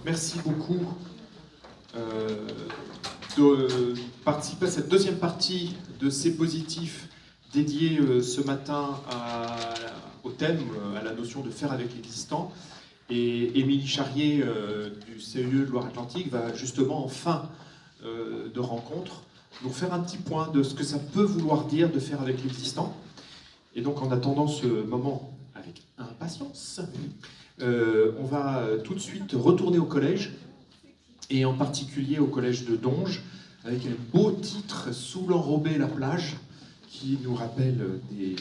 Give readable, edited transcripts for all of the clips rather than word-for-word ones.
Merci beaucoup de participer à cette deuxième partie de C'est positif dédiée ce matin au thème, à la notion de faire avec l'existant. Et Émilie Charrier du CEE de Loire-Atlantique va justement en fin de rencontre nous faire un petit point de ce que ça peut vouloir dire de faire avec l'existant. Et donc en attendant ce moment avec impatience, on va tout de suite retourner au collège, et en particulier au collège de Donges, avec un beau titre « Sous l'enrobé la plage », qui nous rappelle des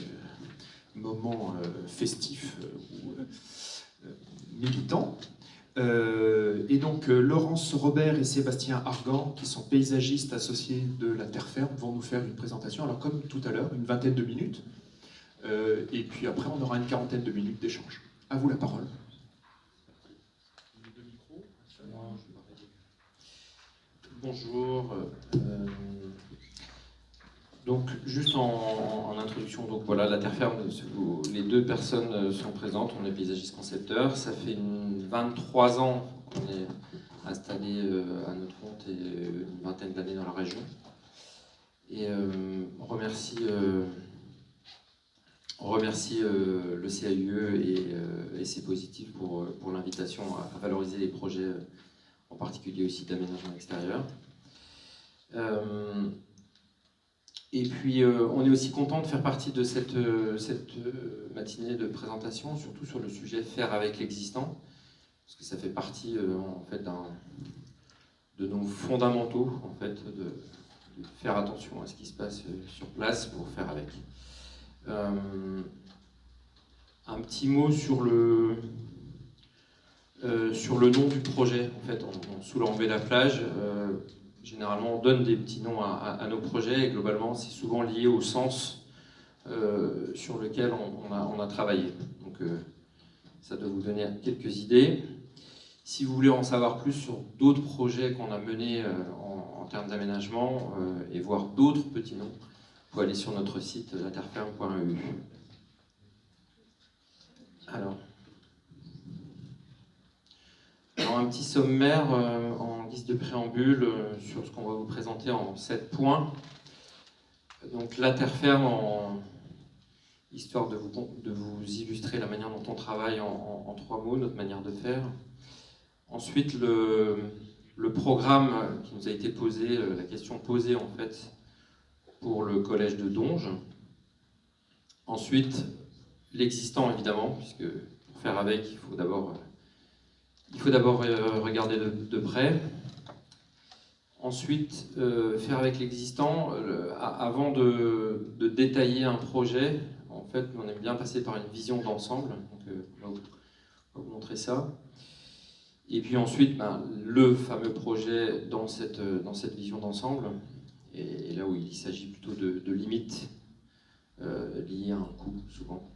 moments festifs ou militants. Et donc Laurence Robert et Sébastien Argan, qui sont paysagistes associés de la Terre Ferme, vont nous faire une présentation, alors comme tout à l'heure, une vingtaine de minutes. Et puis après, on aura une quarantaine de minutes d'échange. À vous la parole. Bonjour. Donc, juste en introduction, donc voilà, la Terre Ferme, les deux personnes sont présentes, on est paysagistes concepteurs. Ça fait 23 ans qu'on est installés à notre compte et une vingtaine d'années dans la région. Et on remercie le CAUE et C'est positif pour l'invitation à valoriser les projets, en particulier aussi d'aménagement extérieur. Et puis on est aussi content de faire partie de cette matinée de présentation, surtout sur le sujet faire avec l'existant, parce que ça fait partie en fait de nos fondamentaux, en fait, de faire attention à ce qui se passe sur place pour faire avec. Un petit mot sur le nom du projet. En fait, sous l'enrobé la plage, généralement on donne des petits noms à nos projets et globalement c'est souvent lié au sens sur lequel on a travaillé. Donc ça doit vous donner quelques idées. Si vous voulez en savoir plus sur d'autres projets qu'on a menés en termes d'aménagement et voir d'autres petits noms, vous pouvez aller sur notre site laterreferme.eu. Alors, un petit sommaire en guise de préambule sur ce qu'on va vous présenter en 7 points. Donc la Terre Ferme, histoire de vous illustrer la manière dont on travaille en 3 mots, notre manière de faire. Ensuite, le programme qui nous a été posé, la question posée en fait pour le collège de Donges. Ensuite, l'existant évidemment, puisque pour faire avec, il faut d'abord regarder de près. Ensuite, faire avec l'existant. Avant de détailler un projet, en fait, on aime bien passer par une vision d'ensemble. Donc, on va vous montrer ça. Et puis ensuite, le fameux projet dans cette vision d'ensemble, et là où il s'agit plutôt de limites liées à un coût, souvent.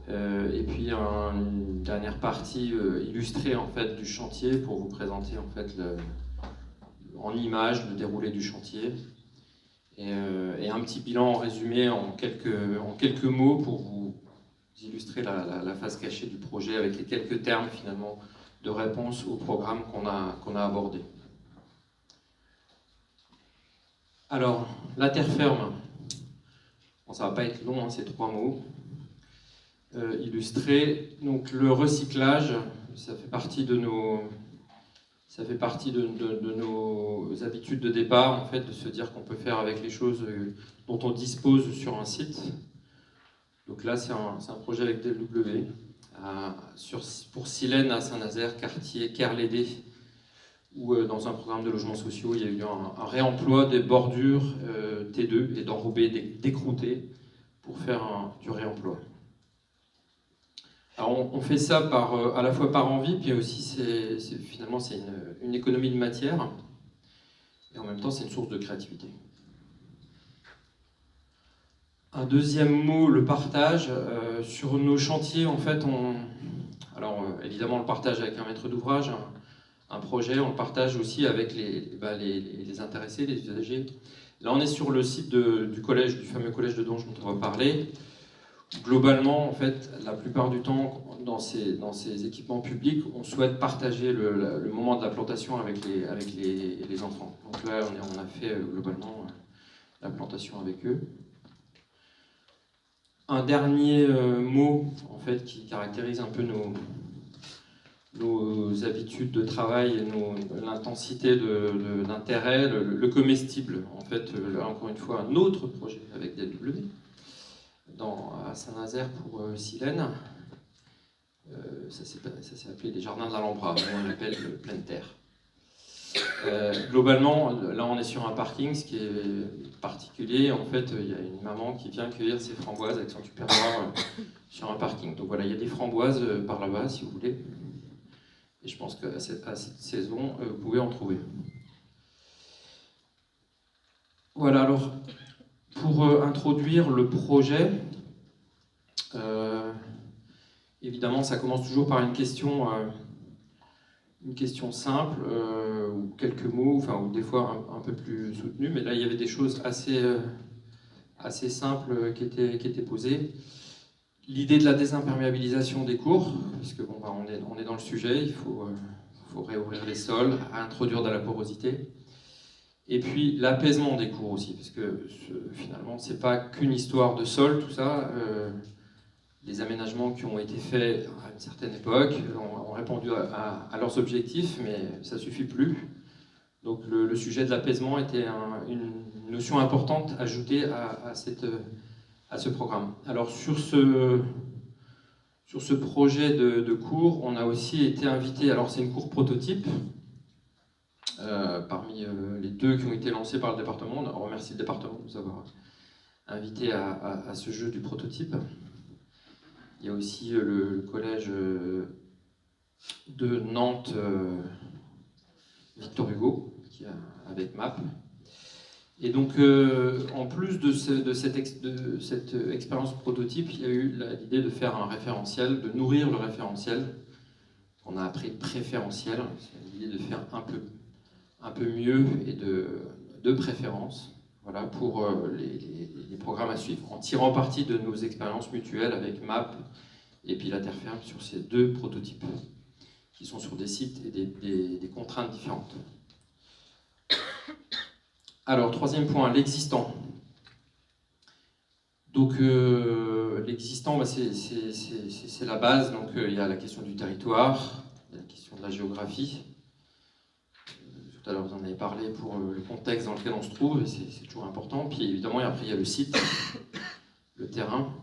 Et puis une dernière partie illustrée en fait du chantier pour vous présenter en fait en images le déroulé du chantier et un petit bilan en résumé en quelques mots pour vous illustrer la face cachée du projet avec les quelques termes finalement de réponse au programme qu'on a abordé. Alors la terre ferme, bon, ça va pas être long, hein, c'est 3 mots. Illustré. Donc le recyclage, ça fait partie de nos habitudes de départ, en fait, de se dire qu'on peut faire avec les choses dont on dispose sur un site. Donc là, c'est un projet avec DLW pour Silène à Saint-Nazaire, quartier Kerlédé, où dans un programme de logements sociaux, il y a eu un réemploi des bordures T2 et d'enrobés décroutés pour faire du réemploi. Alors on fait ça à la fois par envie, puis aussi finalement c'est une économie de matière, et en même temps c'est une source de créativité. Un deuxième mot, le partage. Sur nos chantiers, en fait, évidemment on le partage avec un maître d'ouvrage, un projet, on le partage aussi avec les intéressés, les usagers. Là on est sur le site du fameux collège de Donges dont on va parler, Globalement, en fait, la plupart du temps, dans ces équipements publics, on souhaite partager le moment de la plantation avec les enfants. Donc là, on a fait globalement la plantation avec eux. Un dernier mot, en fait, qui caractérise un peu nos habitudes de travail et l'intensité d'intérêt, le comestible. En fait, là, encore une fois, un autre projet avec DLW. À Saint-Nazaire pour Silène. Ça s'est appelé les Jardins de l'Alhambra, on l'appelle pleine terre. Globalement, là on est sur un parking, ce qui est particulier. En fait, il y a une maman qui vient cueillir ses framboises avec son tupperware sur un parking. Donc voilà, il y a des framboises par là-bas si vous voulez. Et je pense qu'à cette saison, vous pouvez en trouver. Voilà, alors pour introduire le projet, évidemment, ça commence toujours par une question simple, ou quelques mots, enfin, ou des fois un peu plus soutenues, mais là, il y avait des choses assez simples qui étaient posées. L'idée de la désimperméabilisation des cours, puisque bon, on est dans le sujet, il faut réouvrir les sols, introduire de la porosité. Et puis l'apaisement des cours aussi, parce que finalement, c'est pas qu'une histoire de sol, tout ça. Les aménagements qui ont été faits à une certaine époque ont répondu à leurs objectifs, mais ça ne suffit plus. Donc le sujet de l'apaisement était une notion importante ajoutée à ce programme. Alors sur ce projet de cours, on a aussi été invité, alors c'est une cour prototype, parmi les deux qui ont été lancés par le département. On remercie le département de nous avoir invités à ce jeu du prototype. Il y a aussi le collège de Nantes, Victor Hugo, avec MAP. Et donc, en plus de cette expérience prototype, il y a eu l'idée de faire un référentiel, de nourrir le référentiel, qu'on a appelé préférentiel. C'est l'idée de faire un peu mieux et de préférence. Voilà, pour les programmes à suivre, en tirant parti de nos expériences mutuelles avec MAP et puis la Terre Ferme sur ces deux prototypes, qui sont sur des sites et des contraintes différentes. Alors, troisième point, l'existant. Donc, l'existant, c'est la base. Donc, il y a la question du territoire, il y a la question de la géographie. Tout à l'heure, vous en avez parlé pour le contexte dans lequel on se trouve, et c'est toujours important. Puis évidemment, après, il y a le site, le terrain.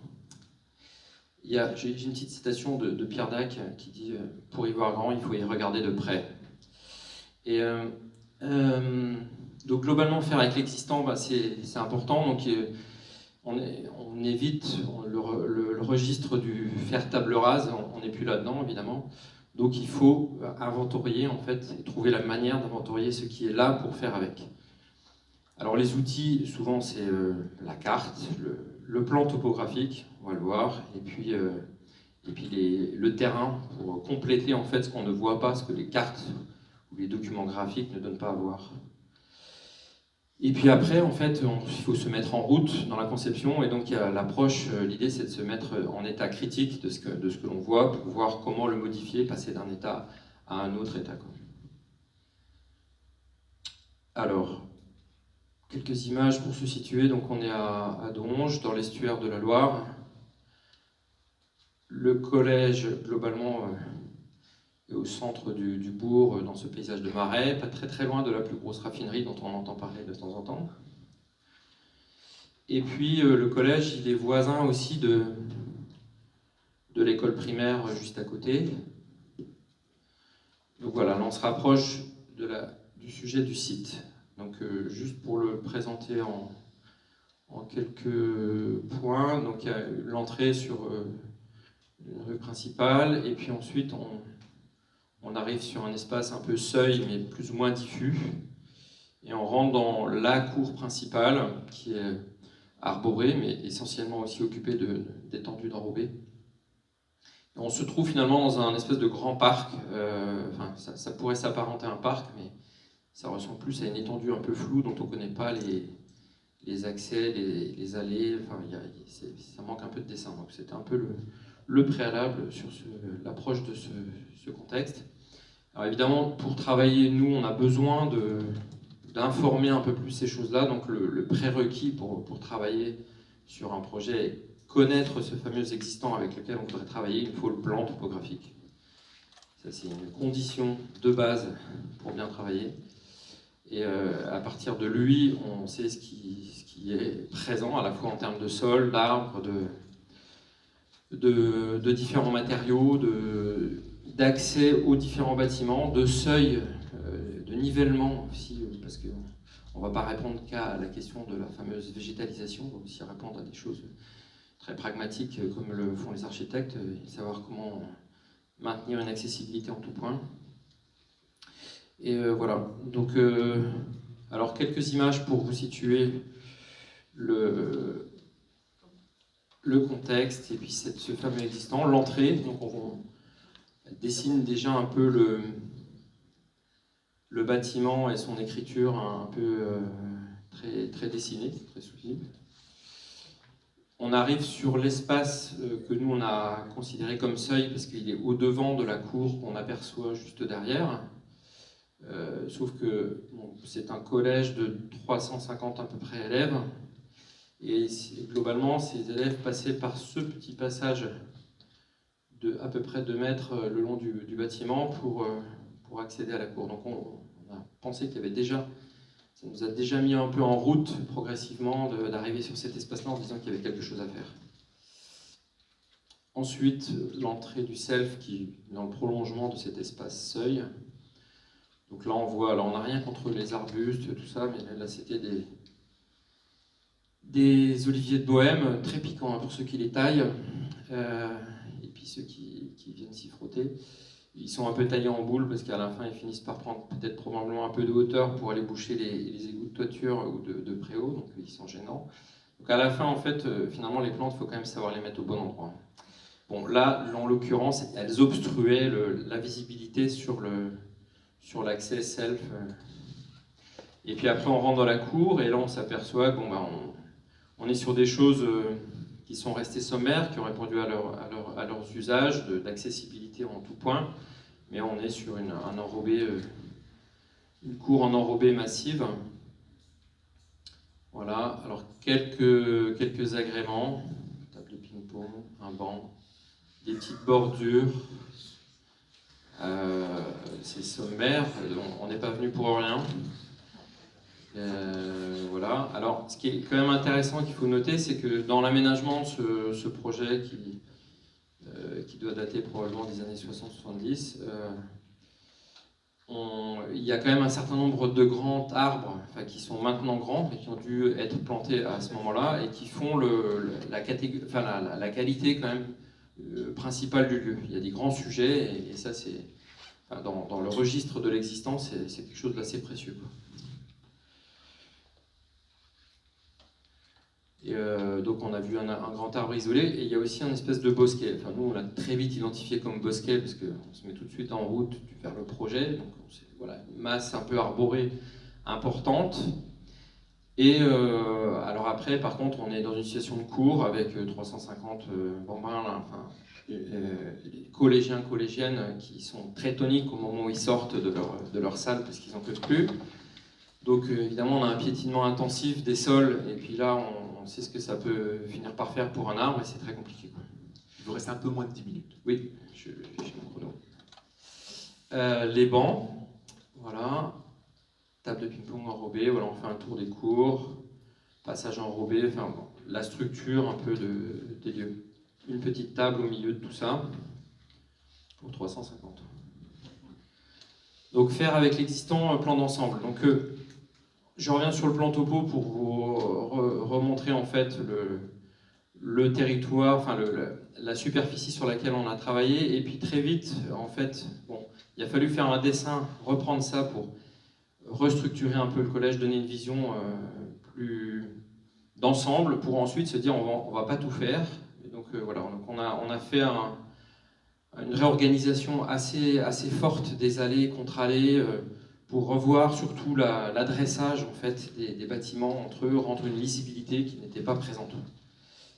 J'ai une petite citation de Pierre Dac qui dit « Pour y voir grand, il faut y regarder de près ». Et donc globalement, faire avec l'existant, c'est important. Donc on évite le registre du faire table rase, on n'est plus là-dedans, évidemment. Donc il faut inventorier, en fait, et trouver la manière d'inventorier ce qui est là pour faire avec. Alors les outils, souvent c'est la carte, le plan topographique, on va le voir, et puis le terrain pour compléter en fait ce qu'on ne voit pas, ce que les cartes ou les documents graphiques ne donnent pas à voir. Et puis après, en fait, il faut se mettre en route dans la conception, et donc il y a l'approche, l'idée c'est de se mettre en état critique de ce que l'on voit, pour voir comment le modifier, passer d'un état à un autre état. Alors, quelques images pour se situer. Donc on est à Donge, dans l'estuaire de la Loire. Le collège, globalement, est au centre du bourg, dans ce paysage de marais, pas très loin de la plus grosse raffinerie dont on entend parler de temps en temps. Et puis le collège, il est voisin aussi de l'école primaire juste à côté. Donc voilà, là on se rapproche du sujet du site. Donc juste pour le présenter en quelques points, donc il y a l'entrée sur une rue principale, et puis ensuite on arrive sur un espace un peu seuil, mais plus ou moins diffus, et on rentre dans la cour principale, qui est arborée, mais essentiellement aussi occupée d'étendues d'enrobés. On se trouve finalement dans un espèce de grand parc, enfin, ça pourrait s'apparenter à un parc, mais ça ressemble plus à une étendue un peu floue dont on ne connaît pas les les accès, les allées, enfin, ça manque un peu de dessin. Donc c'était un peu le préalable sur l'approche de ce contexte. Alors évidemment, pour travailler, nous, on a besoin d'informer un peu plus ces choses-là. Donc le prérequis pour travailler sur un projet est connaître ce fameux existant avec lequel on voudrait travailler. Il faut le plan topographique. Ça, c'est une condition de base pour bien travailler. Et à partir de lui, on sait ce qui est présent, à la fois en termes de sol, d'arbres, de différents matériaux, d'accès aux différents bâtiments, de seuil, de nivellement aussi, parce qu'on ne va pas répondre qu'à la question de la fameuse végétalisation, on va aussi répondre à des choses très pragmatiques comme le font les architectes, savoir comment maintenir une accessibilité en tout point. Et voilà, donc alors quelques images pour vous situer le contexte et puis ce fameux existant, l'entrée. Donc on dessine déjà un peu le bâtiment et son écriture un peu très dessinée, très soulignée. On arrive sur l'espace que nous on a considéré comme seuil parce qu'il est au-devant de la cour qu'on aperçoit juste derrière. Sauf que bon, c'est un collège de 350 à peu près élèves et globalement ces élèves passaient par ce petit passage de à peu près 2 mètres le long du bâtiment pour accéder à la cour. Donc on a pensé qu'il y avait déjà, ça nous a déjà mis un peu en route progressivement d'arriver sur cet espace-là en disant qu'il y avait quelque chose à faire. Ensuite, l'entrée du self qui est dans le prolongement de cet espace seuil. Donc là on voit, alors on n'a rien contre les arbustes, tout ça, mais là c'était des oliviers de Bohême, très piquants pour ceux qui les taillent, et puis ceux qui viennent s'y frotter. Ils sont un peu taillés en boule parce qu'à la fin ils finissent par prendre peut-être probablement un peu de hauteur pour aller boucher les égouts de toiture ou de préau, donc ils sont gênants. Donc à la fin en fait, finalement les plantes, il faut quand même savoir les mettre au bon endroit. Bon là, en l'occurrence, elles obstruaient la visibilité sur l'accès self. Et puis après, on rentre dans la cour et là, on s'aperçoit qu'on on est sur des choses qui sont restées sommaires, qui ont répondu à leurs usages d'accessibilité en tout point, mais on est sur une cour en enrobé massive. Voilà, alors quelques agréments, table de ping-pong, un banc, des petites bordures. C'est sommaire, on n'est pas venu pour rien. Voilà. Alors, ce qui est quand même intéressant qu'il faut noter, c'est que dans l'aménagement de ce projet qui doit dater probablement des années 60-70, il y a quand même un certain nombre de grands arbres, enfin, qui sont maintenant grands, mais qui ont dû être plantés à ce moment-là et qui font la qualité quand même principale du lieu. Il y a des grands sujets et ça c'est dans le registre de l'existence, c'est quelque chose d'assez précieux. Et donc on a vu un grand arbre isolé et il y a aussi un espèce de bosquet. Enfin, nous on l'a très vite identifié comme bosquet parce qu'on se met tout de suite en route vers le projet. Donc voilà, une masse un peu arborée importante. Et alors après, par contre, on est dans une situation de cours avec 350 bambins, là, enfin, collégiens, collégiennes qui sont très toniques au moment où ils sortent de leur salle parce qu'ils n'en peuvent plus. Donc évidemment, on a un piétinement intensif des sols et puis là, on sait ce que ça peut finir par faire pour un arbre et c'est très compliqué, quoi. Il vous reste un peu moins de 10 minutes. Oui, je fiche mon chrono. Les bancs, voilà. Table de ping-pong enrobée, voilà, on fait un tour des cours, passage enrobé, enfin bon, la structure un peu des lieux. Une petite table au milieu de tout ça, pour 350. Donc faire avec l'existant, plan d'ensemble. Donc je reviens sur le plan topo pour vous remontrer en fait le territoire, enfin la superficie sur laquelle on a travaillé, et puis très vite, en fait, bon, il a fallu faire un dessin, reprendre ça pour restructurer un peu le collège, donner une vision plus d'ensemble pour ensuite se dire on va pas tout faire. Et donc voilà, donc on a fait une réorganisation assez forte des allées, contre-allées, pour revoir surtout l'adressage en fait, des bâtiments entre eux, rendre une lisibilité qui n'était pas présente.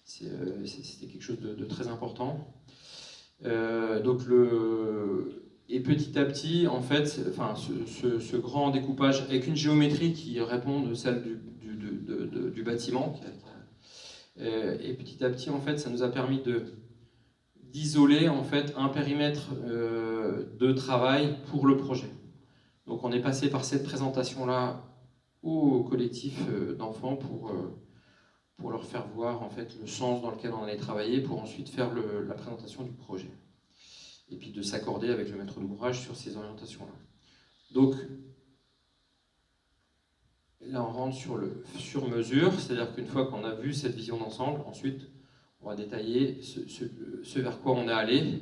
C'était quelque chose de très important. Et petit à petit, en fait, ce grand découpage avec une géométrie qui répond de celle du bâtiment, et petit à petit, en fait, ça nous a permis d'isoler en fait un périmètre de travail pour le projet. Donc on est passé par cette présentation-là au collectif d'enfants pour leur faire voir en fait le sens dans lequel on allait travailler, pour ensuite faire la présentation du projet. Et puis de s'accorder avec le maître d'ouvrage sur ces orientations-là. Donc là on rentre sur le sur-mesure, c'est-à-dire qu'une fois qu'on a vu cette vision d'ensemble, ensuite on va détailler ce vers quoi on est allé.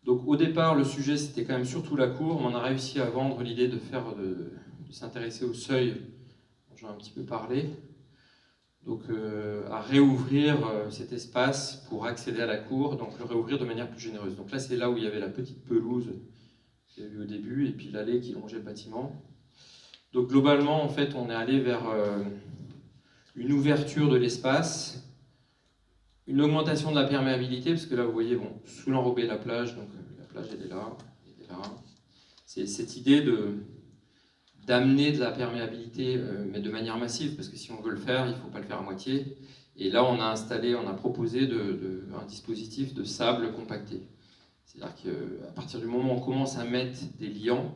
Donc au départ, le sujet c'était quand même surtout la cour, mais on a réussi à vendre l'idée de s'intéresser au seuil, dont j'ai un petit peu parlé. Donc à réouvrir cet espace pour accéder à la cour, donc le réouvrir de manière plus généreuse. Donc là c'est là où il y avait la petite pelouse qu'il y a eu au début, et puis l'allée qui longeait le bâtiment. Donc globalement, en fait, on est allé vers une ouverture de l'espace, une augmentation de la perméabilité, parce que là, vous voyez, bon, sous l'enrobé, la plage, donc la plage, elle est là, elle est là. C'est cette idée d'amener de la perméabilité, mais de manière massive, parce que si on veut le faire, il ne faut pas le faire à moitié. Et là, on a proposé un dispositif de sable compacté. C'est-à-dire qu'à partir du moment où on commence à mettre des liants,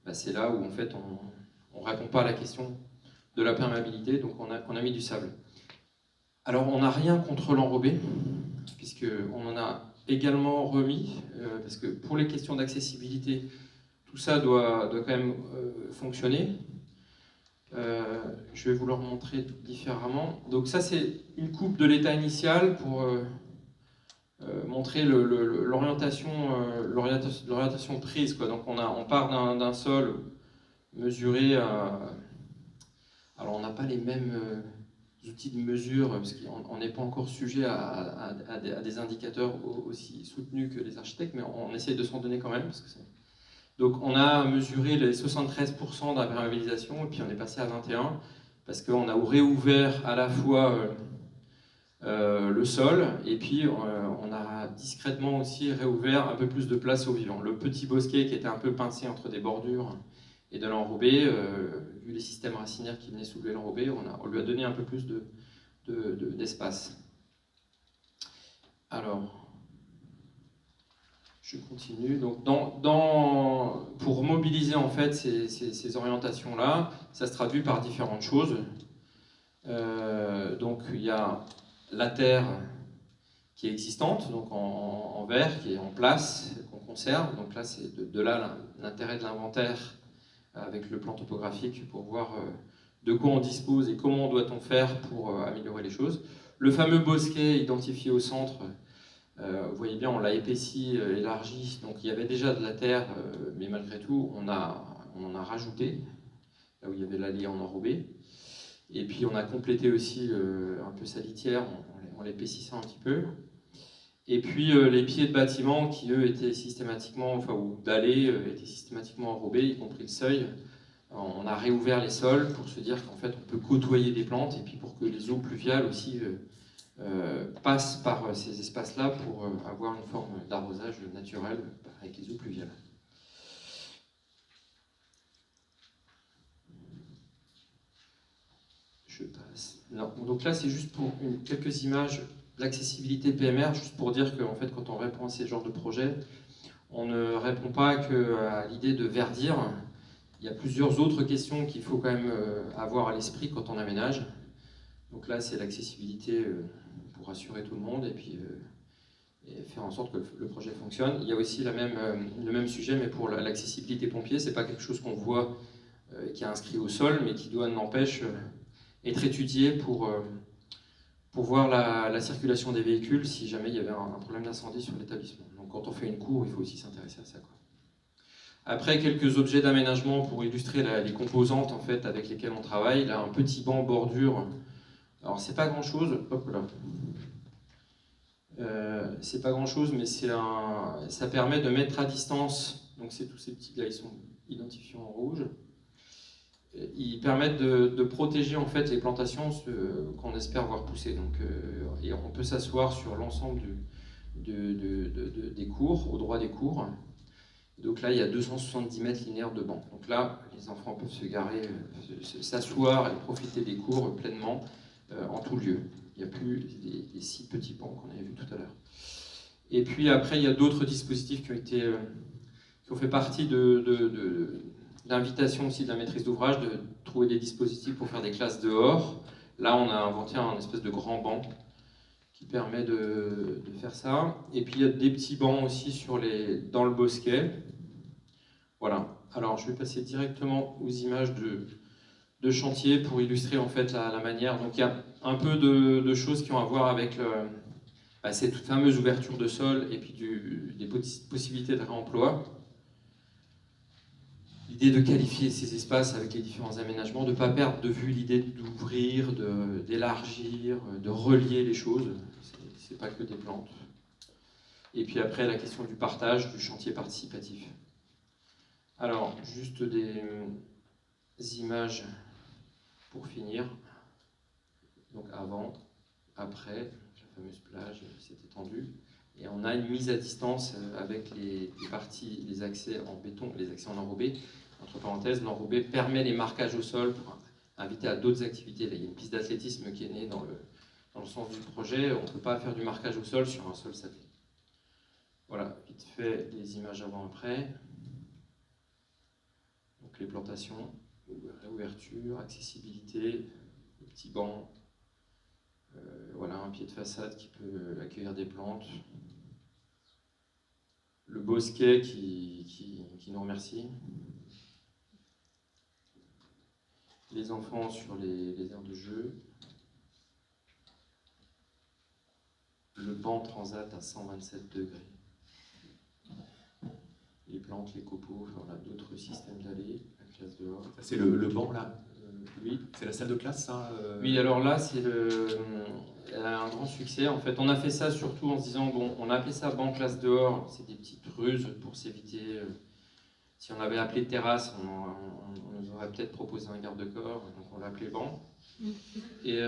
bah, c'est là où en fait on ne répond pas à la question de la perméabilité, donc on a mis du sable. Alors on n'a rien contre l'enrobé, puisqu'on en a également remis, parce que pour les questions d'accessibilité, tout ça doit quand même fonctionner. Je vais vous le montrer différemment. Donc ça c'est une coupe de l'état initial pour montrer l'orientation prise, quoi. Donc on part d'un sol mesuré à... Alors on n'a pas les mêmes outils de mesure, parce qu'on n'est pas encore sujet à des indicateurs aussi soutenus que les architectes, mais on essaye de s'en donner quand même. Donc on a mesuré les 73% d'imperméabilisation, et puis on est passé à 21%, parce qu'on a réouvert à la fois le sol, et puis on a discrètement aussi réouvert un peu plus de place au vivant. Le petit bosquet qui était un peu pincé entre des bordures et de l'enrobé, vu les systèmes racinaires qui venaient soulever l'enrobé, on lui a donné un peu plus d'espace. Alors, je continue. Donc, pour mobiliser en fait ces orientations-là, ça se traduit par différentes choses. Donc, il y a la terre qui est existante, donc en verre, qui est en place, qu'on conserve. Donc là, c'est de là l'intérêt de l'inventaire avec le plan topographique pour voir de quoi on dispose et comment doit-on faire pour améliorer les choses. Le fameux bosquet identifié au centre, vous voyez bien, on l'a épaissi, élargi, donc il y avait déjà de la terre, mais malgré tout, on en a rajouté, là où il y avait l'allée en enrobé. Et puis on a complété aussi un peu sa litière en l'épaississant un petit peu. Et puis les pieds de bâtiment qui eux étaient systématiquement, ou d'allées étaient systématiquement enrobés, y compris le seuil. On a réouvert les sols pour se dire qu'en fait on peut côtoyer des plantes, et puis pour que les eaux pluviales aussi passent par ces espaces-là pour avoir une forme d'arrosage naturel avec les eaux pluviales. Je passe. Non. Donc là c'est juste pour quelques images. L'accessibilité PMR, juste pour dire que en fait, quand on répond à ces genres de projets, on ne répond pas qu'à l'idée de verdir. Il y a plusieurs autres questions qu'il faut quand même avoir à l'esprit quand on aménage. Donc là, c'est l'accessibilité pour rassurer tout le monde et puis et faire en sorte que le projet fonctionne. Il y a aussi le même sujet, mais pour l'accessibilité pompier, c'est pas quelque chose qu'on voit qui est inscrit au sol, mais qui doit, n'empêche, être étudié pour voir la circulation des véhicules si jamais il y avait un problème d'incendie sur l'établissement. Donc quand on fait une cour, il faut aussi s'intéresser à ça, quoi. Après, quelques objets d'aménagement pour illustrer les composantes en fait, avec lesquelles on travaille. Là, un petit banc bordure. Alors c'est pas grand-chose, hop là. C'est pas grand-chose, mais ça permet de mettre à distance, donc c'est tous ces petits là, ils sont identifiés en rouge. ils permettent de protéger en fait les plantations qu'on espère voir pousser. Donc, et on peut s'asseoir sur l'ensemble des cours, au droit des cours. Donc là, il y a 270 mètres linéaires de bancs. Donc là, les enfants peuvent se garer, s'asseoir et profiter des cours pleinement en tout lieu. Il n'y a plus les 6 petits bancs qu'on avait vus tout à l'heure. Et puis après, il y a d'autres dispositifs qui ont fait partie l'invitation aussi de la maîtrise d'ouvrage de trouver des dispositifs pour faire des classes dehors. Là, on a inventé un espèce de grand banc qui permet de faire ça. Et puis, il y a des petits bancs aussi dans le bosquet. Voilà. Alors, je vais passer directement aux images de chantier pour illustrer en fait la manière. Donc, il y a un peu de choses qui ont à voir avec cette fameuse ouverture de sol et puis des possibilités de réemploi. L'idée de qualifier ces espaces avec les différents aménagements, de ne pas perdre de vue l'idée d'ouvrir, d'élargir, de relier les choses. C'est pas que des plantes. Et puis après, la question du partage, du chantier participatif. Alors, juste des images pour finir. Donc avant, après, la fameuse plage s'est étendue. Et on a une mise à distance avec les parties, les accès en béton, les accès en enrobé. Entre parenthèses, l'enrobé permet les marquages au sol pour inviter à d'autres activités. Là, il y a une piste d'athlétisme qui est née dans le sens du projet. On ne peut pas faire du marquage au sol sur un sol satellite. Voilà, vite fait, les images avant-après. Donc les plantations, réouverture, accessibilité, les petits bancs. Voilà, un pied de façade qui peut accueillir des plantes. Le bosquet qui nous remercie. Les enfants sur les aires de jeu. Le banc transat à 127 degrés. Les plantes, les copeaux, voilà, d'autres systèmes d'allées, la classe dehors. C'est le banc là. Oui. C'est la salle de classe, ça Oui, alors là, elle a un grand succès. En fait, on a fait ça surtout en se disant, bon, on a appelé ça banc classe dehors, c'est des petites ruses pour s'éviter. Si on avait appelé terrasse, on nous aurait peut-être proposé un garde-corps, donc on l'a appelé banc. Et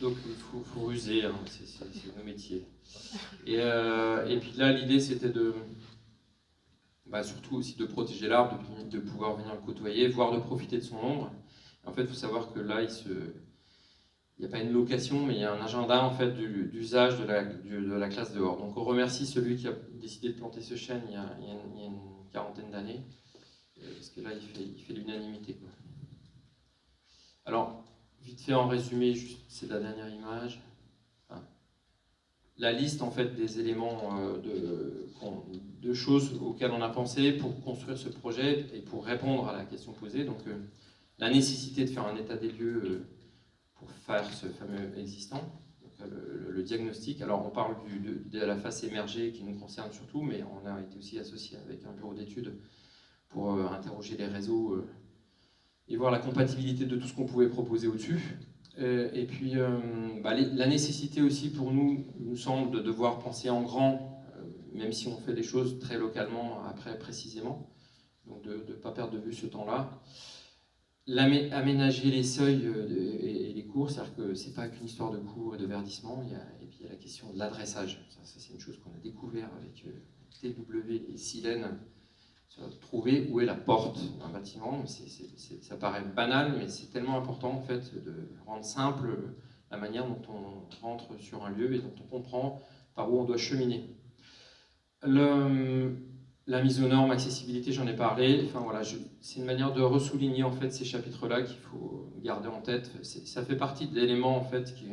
donc il faut ruser, hein, c'est nos métiers. Et puis là, l'idée c'était surtout aussi de protéger l'arbre, de pouvoir venir le côtoyer, voire de profiter de son ombre. En fait, il faut savoir que là, il n'y a pas une location, mais il y a un agenda en fait d'usage de la classe dehors. Donc on remercie celui qui a décidé de planter ce chêne il y a une quarantaine d'années, parce que là, il fait l'unanimité. Alors, vite fait en résumé, c'est la dernière image. La liste en fait des éléments de choses auxquelles on a pensé pour construire ce projet et pour répondre à la question posée. Donc la nécessité de faire un état des lieux pour faire ce fameux existant, donc, le diagnostic. Alors on parle de la face émergée qui nous concerne surtout, mais on a été aussi associé avec un bureau d'études pour interroger les réseaux et voir la compatibilité de tout ce qu'on pouvait proposer au-dessus. Et puis la nécessité aussi pour nous semble de devoir penser en grand, même si on fait des choses très localement après précisément, donc de ne pas perdre de vue ce temps-là. Aménager les seuils et les cours, c'est-à-dire que c'est pas qu'une histoire de cours et de verdissement, et puis il y a la question de l'adressage. Ça c'est une chose qu'on a découvert avec TW et Silène, trouver où est la porte d'un bâtiment. Ça paraît banal, mais c'est tellement important en fait de rendre simple la manière dont on rentre sur un lieu et dont on comprend par où on doit cheminer. La mise aux normes, accessibilité, j'en ai parlé. Enfin voilà, c'est une manière de ressouligner en fait ces chapitres-là qu'il faut garder en tête. Ça fait partie de l'élément en fait qui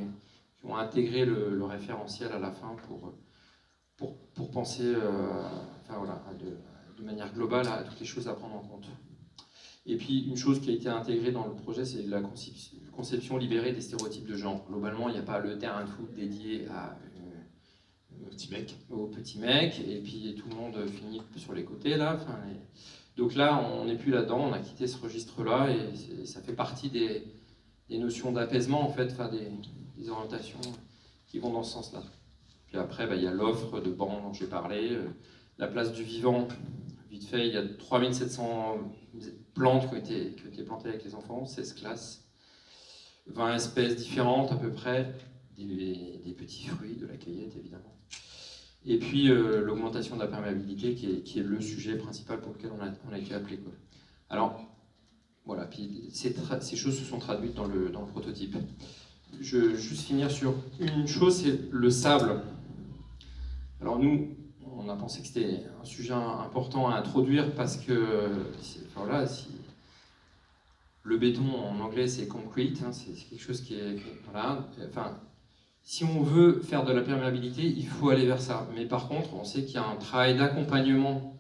ont intégré le référentiel à la fin pour penser, de manière globale à toutes les choses à prendre en compte. Et puis une chose qui a été intégrée dans le projet, c'est la conception libérée des stéréotypes de genre. Globalement, il n'y a pas le terrain de foot dédié au petit mec, et puis tout le monde finit sur les côtés là. Donc là, on n'est plus là-dedans, on a quitté ce registre-là, et ça fait partie des notions d'apaisement en fait, des orientations qui vont dans ce sens-là. Puis après, il y a l'offre de bancs dont j'ai parlé, la place du vivant vite fait, il y a 3700 plantes qui ont été plantées avec les enfants, 16 classes, 20 espèces différentes à peu près, des petits fruits, de la cueillette évidemment. Et puis l'augmentation de la perméabilité qui est le sujet principal pour lequel on a été appelé, quoi. Alors, voilà, puis ces choses se sont traduites dans le prototype. Je vais juste finir sur une chose, c'est le sable. Alors nous, on a pensé que c'était un sujet important à introduire parce que, voilà, le béton en anglais c'est concrete, hein, c'est quelque chose qui est, voilà, enfin, si on veut faire de la perméabilité, il faut aller vers ça. Mais par contre, on sait qu'il y a un travail d'accompagnement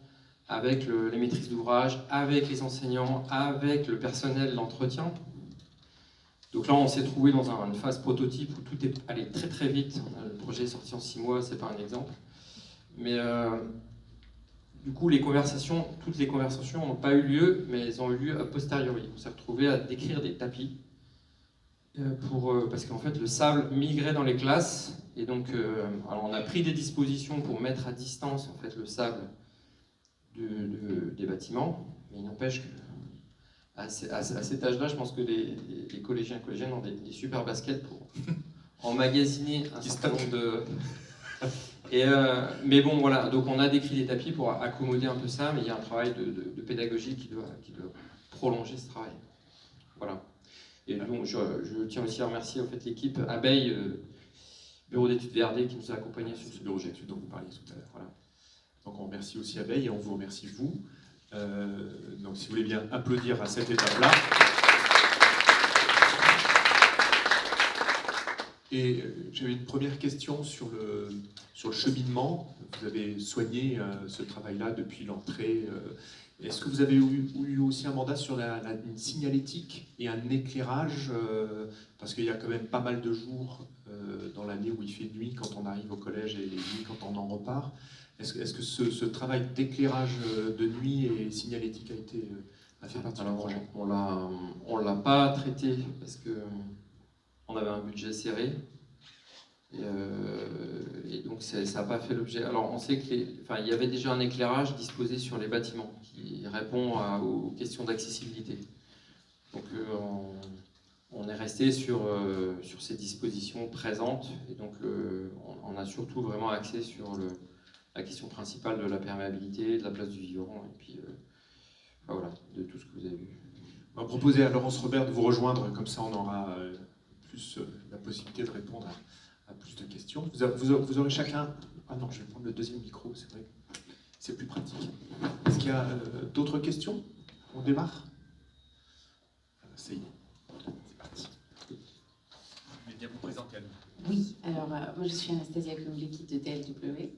avec les maîtrises d'ouvrage, avec les enseignants, avec le personnel d'entretien. Donc là, on s'est trouvé dans une phase prototype où tout est allé très très vite. Le projet est sorti en 6 mois, c'est pas un exemple. Mais du coup, toutes les conversations n'ont pas eu lieu, mais elles ont eu lieu a posteriori. On s'est retrouvé à décrire des tapis parce qu'en fait, le sable migrait dans les classes. Et donc, alors on a pris des dispositions pour mettre à distance en fait, le sable des bâtiments. Mais il n'empêche que à cet âge-là, je pense que les collégiens et collégiennes ont des super baskets pour emmagasiner un certain nombre de... mais bon, voilà, donc on a décrit des tapis pour accommoder un peu ça, mais il y a un travail de pédagogie qui doit prolonger ce travail. Voilà. Et donc, je tiens aussi à remercier en fait, l'équipe Abeille, Bureau d'études VRD, qui nous a accompagnés sur ce bureau d'études dont vous parliez tout à l'heure. Voilà. Donc on remercie aussi Abeille et on vous remercie vous. Donc si vous voulez bien applaudir à cette étape-là. Et j'avais une première question sur le cheminement. Vous avez soigné ce travail-là depuis l'entrée. Est-ce que vous avez eu aussi un mandat sur une signalétique et un éclairage parce qu'il y a quand même pas mal de jours dans l'année où il fait nuit quand on arrive au collège et nuit quand on en repart. Est-ce que ce travail d'éclairage de nuit et signalétique a fait partie du projet? On l'a pas traité parce que on avait un budget serré et donc ça n'a pas fait l'objet. Alors on sait qu'il y avait déjà un éclairage disposé sur les bâtiments qui répond aux questions d'accessibilité. Donc on est resté sur ces dispositions présentes et donc on a surtout vraiment axé sur la question principale de la perméabilité, de la place du vivant et puis voilà, de tout ce que vous avez vu. On va proposer à Laurence Robert de vous rejoindre, comme ça on aura plus la possibilité de répondre à plus de questions. Vous aurez chacun... Ah non, je vais prendre le deuxième micro, c'est vrai. C'est plus pratique. Est-ce qu'il y a d'autres questions? On démarre? C'est parti. Vous voulez bien vous présenter à nous? Oui, alors moi je suis Anastasia Kumbleki de DLW.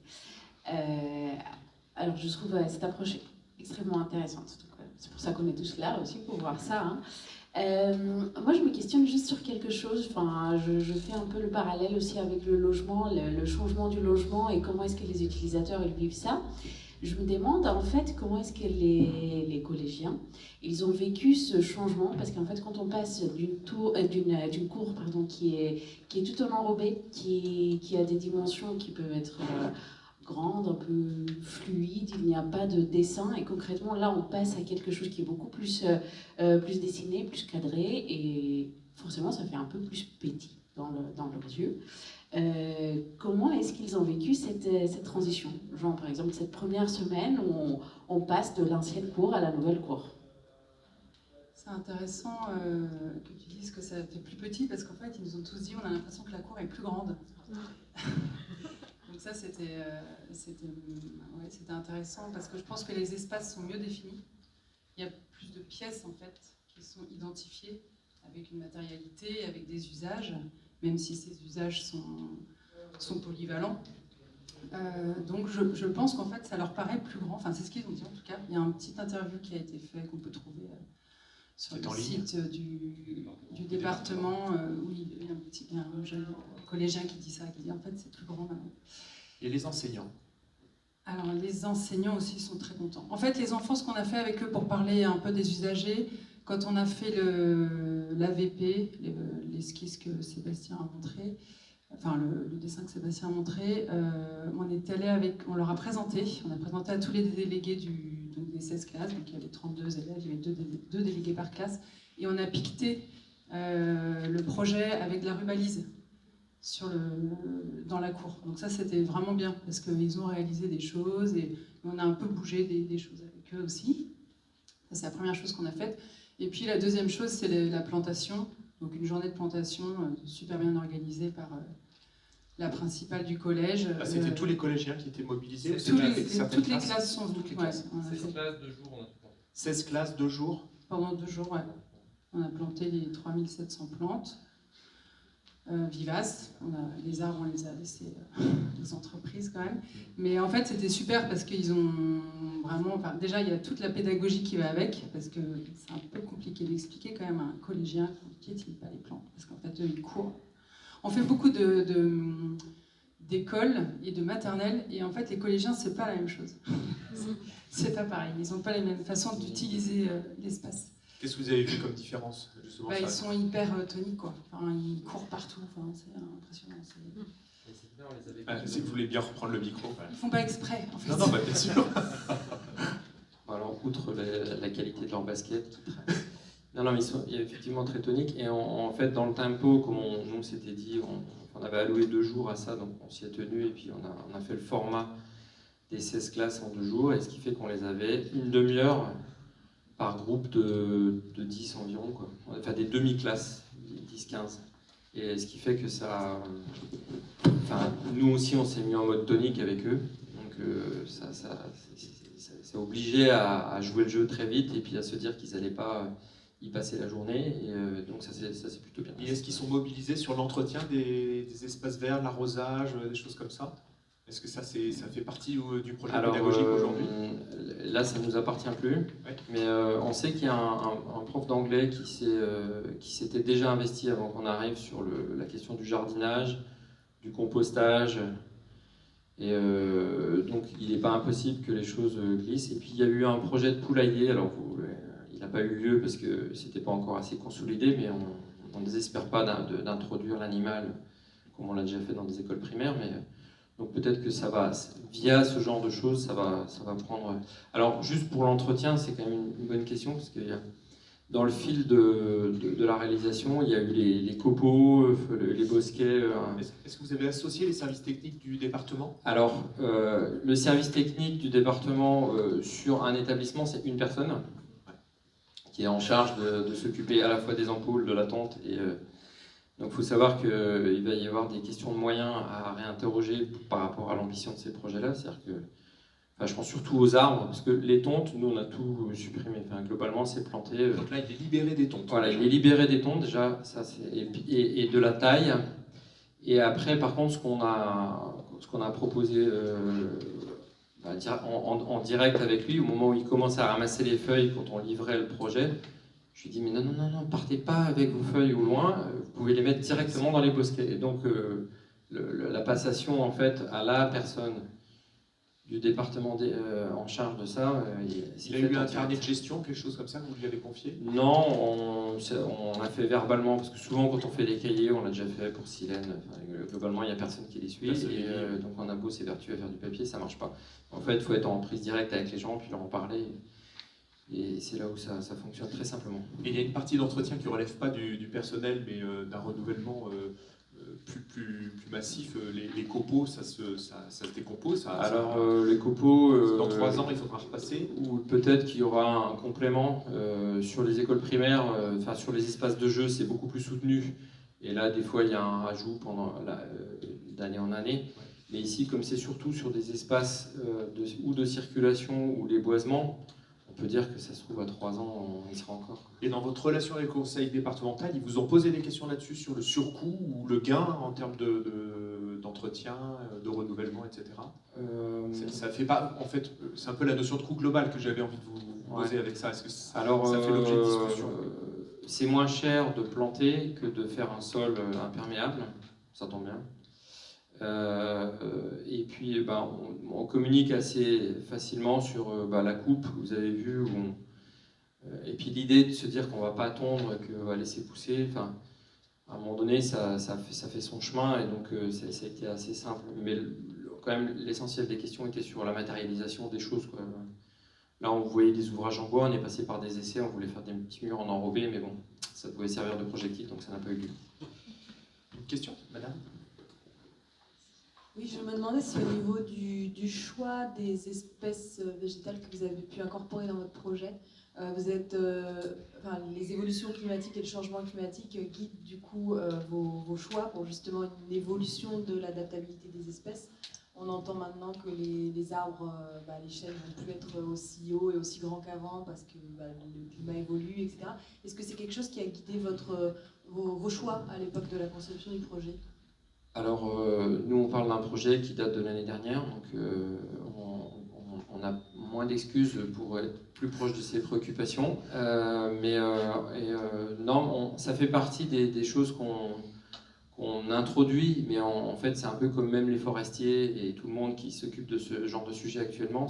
Alors je trouve cette approche extrêmement intéressante. C'est pour ça qu'on est tous là aussi, pour voir ça. Hein. Moi je me questionne juste sur quelque chose. Enfin, je fais un peu le parallèle aussi avec le logement, le changement du logement et comment est-ce que les utilisateurs ils vivent ça. Je me demande en fait comment est-ce que les collégiens ils ont vécu ce changement, parce qu'en fait quand on passe d'une cour pardon, qui est tout en enrobée, qui a des dimensions qui peuvent être grandes, un peu fluides, il n'y a pas de dessin et concrètement là on passe à quelque chose qui est beaucoup plus dessiné, plus cadré et forcément ça fait un peu plus petit dans leurs yeux. Comment est-ce qu'ils ont vécu cette transition? Genre par exemple cette première semaine où on passe de l'ancienne cour à la nouvelle cour. C'est intéressant que tu dises que ça fait plus petit parce qu'en fait ils nous ont tous dit on a l'impression que la cour est plus grande. Donc ça c'était intéressant parce que je pense que les espaces sont mieux définis. Il y a plus de pièces en fait qui sont identifiées avec une matérialité, avec des usages, même si ces usages sont polyvalents. Donc je pense qu'en fait ça leur paraît plus grand, enfin c'est ce qu'ils ont dit en tout cas. Il y a un petit interview qui a été fait qu'on peut trouver sur le site du département où il y a un jeune collégien qui dit ça, qui dit en fait c'est plus grand maintenant. Et les enseignants? Alors les enseignants aussi sont très contents. En fait les enfants, ce qu'on a fait avec eux pour parler un peu des usagers, quand on a fait l'AVP, l'esquisse que Sébastien a montré, enfin le dessin que Sébastien a montré, on est allé on leur a présenté, on a présenté à tous les délégués des 16 classes, donc il y avait 32 élèves, il y avait deux délégués par classe, et on a piqueté le projet avec de la rubalise dans la cour. Donc ça, c'était vraiment bien, parce qu'ils ont réalisé des choses, et on a un peu bougé des choses avec eux aussi. Ça, c'est la première chose qu'on a faite. Et puis la deuxième chose, c'est la plantation. Donc une journée de plantation super bien organisée par la principale du collège. C'était tous les collégiens qui étaient mobilisés Toutes les classes sont venues. Toutes les classes. On a fait 16 classes, 2 jours, on a tout planté. 16 classes, 2 jours. pendant 2 jours, ouais. On a planté les 3700 plantes vivaces. Les arbres, on les a laissés aux entreprises quand même. Mais en fait, c'était super parce qu'ils ont vraiment... Enfin, déjà, il y a toute la pédagogie qui va avec, parce que c'est un peu compliqué d'expliquer quand même à un collégien qui n'utilise pas les plantes, parce qu'en fait, eux, ils courent. On fait beaucoup d'écoles et de maternelles, et en fait, les collégiens, c'est pas la même chose. C'est pas pareil. Ils n'ont pas les mêmes façons d'utiliser l'espace. Qu'est-ce que vous avez vu comme différence justement, Ils sont hyper toniques, quoi. Enfin, ils courent partout. Enfin, c'est impressionnant. Si vous voulez bien reprendre le micro. Voilà. Ils font pas exprès, en fait. Non, bien sûr. Alors, outre la qualité de leur basket, non, mais ils sont effectivement très toniques. Et en fait, dans le tempo, comme nous s'était dit, on avait alloué 2 jours à ça, donc on s'y est tenu. Et puis on a fait le format des 16 classes en 2 jours, et ce qui fait qu'on les avait une demi-heure par groupe de 10 environ, quoi. Enfin, des demi-classes, 10-15. Et ce qui fait que ça... Enfin, nous aussi, on s'est mis en mode tonique avec eux. Donc, c'est obligé à jouer le jeu très vite et puis à se dire qu'ils n'allaient pas y passer la journée. Et donc, ça c'est plutôt bien. Et est-ce qu'ils sont mobilisés sur l'entretien des espaces verts, l'arrosage, des choses comme ça? Est-ce que ça fait partie du projet pédagogique aujourd'hui? Là, ça ne nous appartient plus. Ouais. Mais on sait qu'il y a un prof d'anglais qui s'était déjà investi avant qu'on arrive sur la question du jardinage, du compostage. Et donc, il n'est pas impossible que les choses glissent. Et puis, il y a eu un projet de poulailler. Alors, il n'a pas eu lieu parce que ce n'était pas encore assez consolidé, mais on ne désespère pas d'introduire l'animal comme on l'a déjà fait dans des écoles primaires. Mais donc peut-être que ça va, via ce genre de choses, ça va prendre... Alors juste pour l'entretien, c'est quand même une bonne question, parce que dans le fil de la réalisation, il y a eu les copeaux, les bosquets... Est-ce que vous avez associé les services techniques du département? Alors, le service technique du département sur un établissement, c'est une personne qui est en charge de s'occuper à la fois des ampoules, de la tente et... Donc il faut savoir qu'il va y avoir des questions de moyens à réinterroger par rapport à l'ambition de ces projets-là. C'est-à-dire que, enfin, je pense surtout aux arbres, parce que les tontes, nous on a tout supprimé. Enfin, globalement, c'est planté. Donc là, il est libéré des tontes. Voilà, il est libéré des tontes déjà, ça, et de la taille. Et après, par contre, ce qu'on a proposé en direct avec lui, au moment où il commençait à ramasser les feuilles quand on livrait le projet, je lui ai dit, mais non, partez pas avec vos feuilles au loin, vous pouvez les mettre directement dans les bosquets. Et donc, la passation, en fait, à la personne du département en charge de ça... il a eu un carnet de gestion, quelque chose comme ça, que vous lui avez confié? Non, on a fait verbalement, parce que souvent, quand on fait des cahiers, on l'a déjà fait pour Silène. Enfin, globalement, il n'y a personne qui les suit. Donc, on a beau s'évertuer à faire du papier, ça ne marche pas. En fait, il faut être en prise directe avec les gens, puis leur en parler. Et c'est là où ça fonctionne très simplement. Et il y a une partie d'entretien qui ne relève pas du personnel, mais d'un renouvellement plus massif. Les copeaux, ça se décompose. Les copeaux... dans 3 ans, il faudra repasser. Ou peut-être qu'il y aura un complément sur les écoles primaires. Enfin, sur les espaces de jeu, c'est beaucoup plus soutenu. Et là, des fois, il y a un rajout d'année en année. Ouais. Mais ici, comme c'est surtout sur des espaces ou de circulation ou les boisements, on peut dire que ça se trouve à 3 ans, on y sera encore. Et dans votre relation avec le conseil départemental, ils vous ont posé des questions là-dessus, sur le surcoût ou le gain en termes d'entretien, de renouvellement, etc. Ça fait pas, en fait, c'est un peu la notion de coût global que j'avais envie de vous poser avec ça. Est-ce que ça fait l'objet de discussion? C'est moins cher de planter que de faire un sol imperméable, ça tombe bien. Et puis on communique assez facilement sur la coupe, vous avez vu, et puis l'idée de se dire qu'on ne va pas attendre, qu'on va laisser pousser, enfin, à un moment donné ça fait son chemin, et donc ça a été assez simple, mais quand même l'essentiel des questions était sur la matérialisation des choses, quoi. Là, on voyait des ouvrages en bois, on est passé par des essais, on voulait faire des petits murs en enrobé, mais bon, ça pouvait servir de projectile, donc ça n'a pas eu lieu. Une question, madame? Oui, je me demandais si au niveau du choix des espèces végétales que vous avez pu incorporer dans votre projet, les évolutions climatiques et le changement climatique guident du coup vos choix pour justement une évolution de l'adaptabilité des espèces. On entend maintenant que les arbres, les chênes ne vont plus être aussi hauts et aussi grands qu'avant parce que le climat évolue, etc. Est-ce que c'est quelque chose qui a guidé vos choix à l'époque de la conception du projet? Alors, nous, on parle d'un projet qui date de l'année dernière, donc on a moins d'excuses pour être plus proche de ses préoccupations. Non, ça fait partie des choses qu'on introduit, mais en fait, c'est un peu comme même les forestiers et tout le monde qui s'occupe de ce genre de sujet actuellement.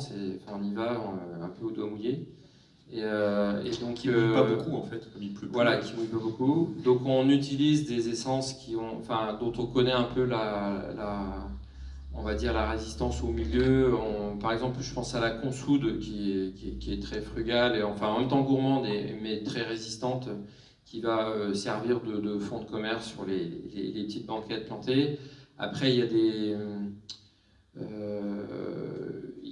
On y va un peu au doigt mouillé. Et donc, Qui ne mouille pas beaucoup, en fait, comme il pleut. Voilà, qui mouille pas beaucoup. Donc on utilise des essences dont on connaît un peu on va dire la résistance au milieu. Par exemple, je pense à la consoude qui est très frugale et en même temps gourmande mais très résistante, qui va servir de fond de commerce sur les petites banquettes plantées. Après, il y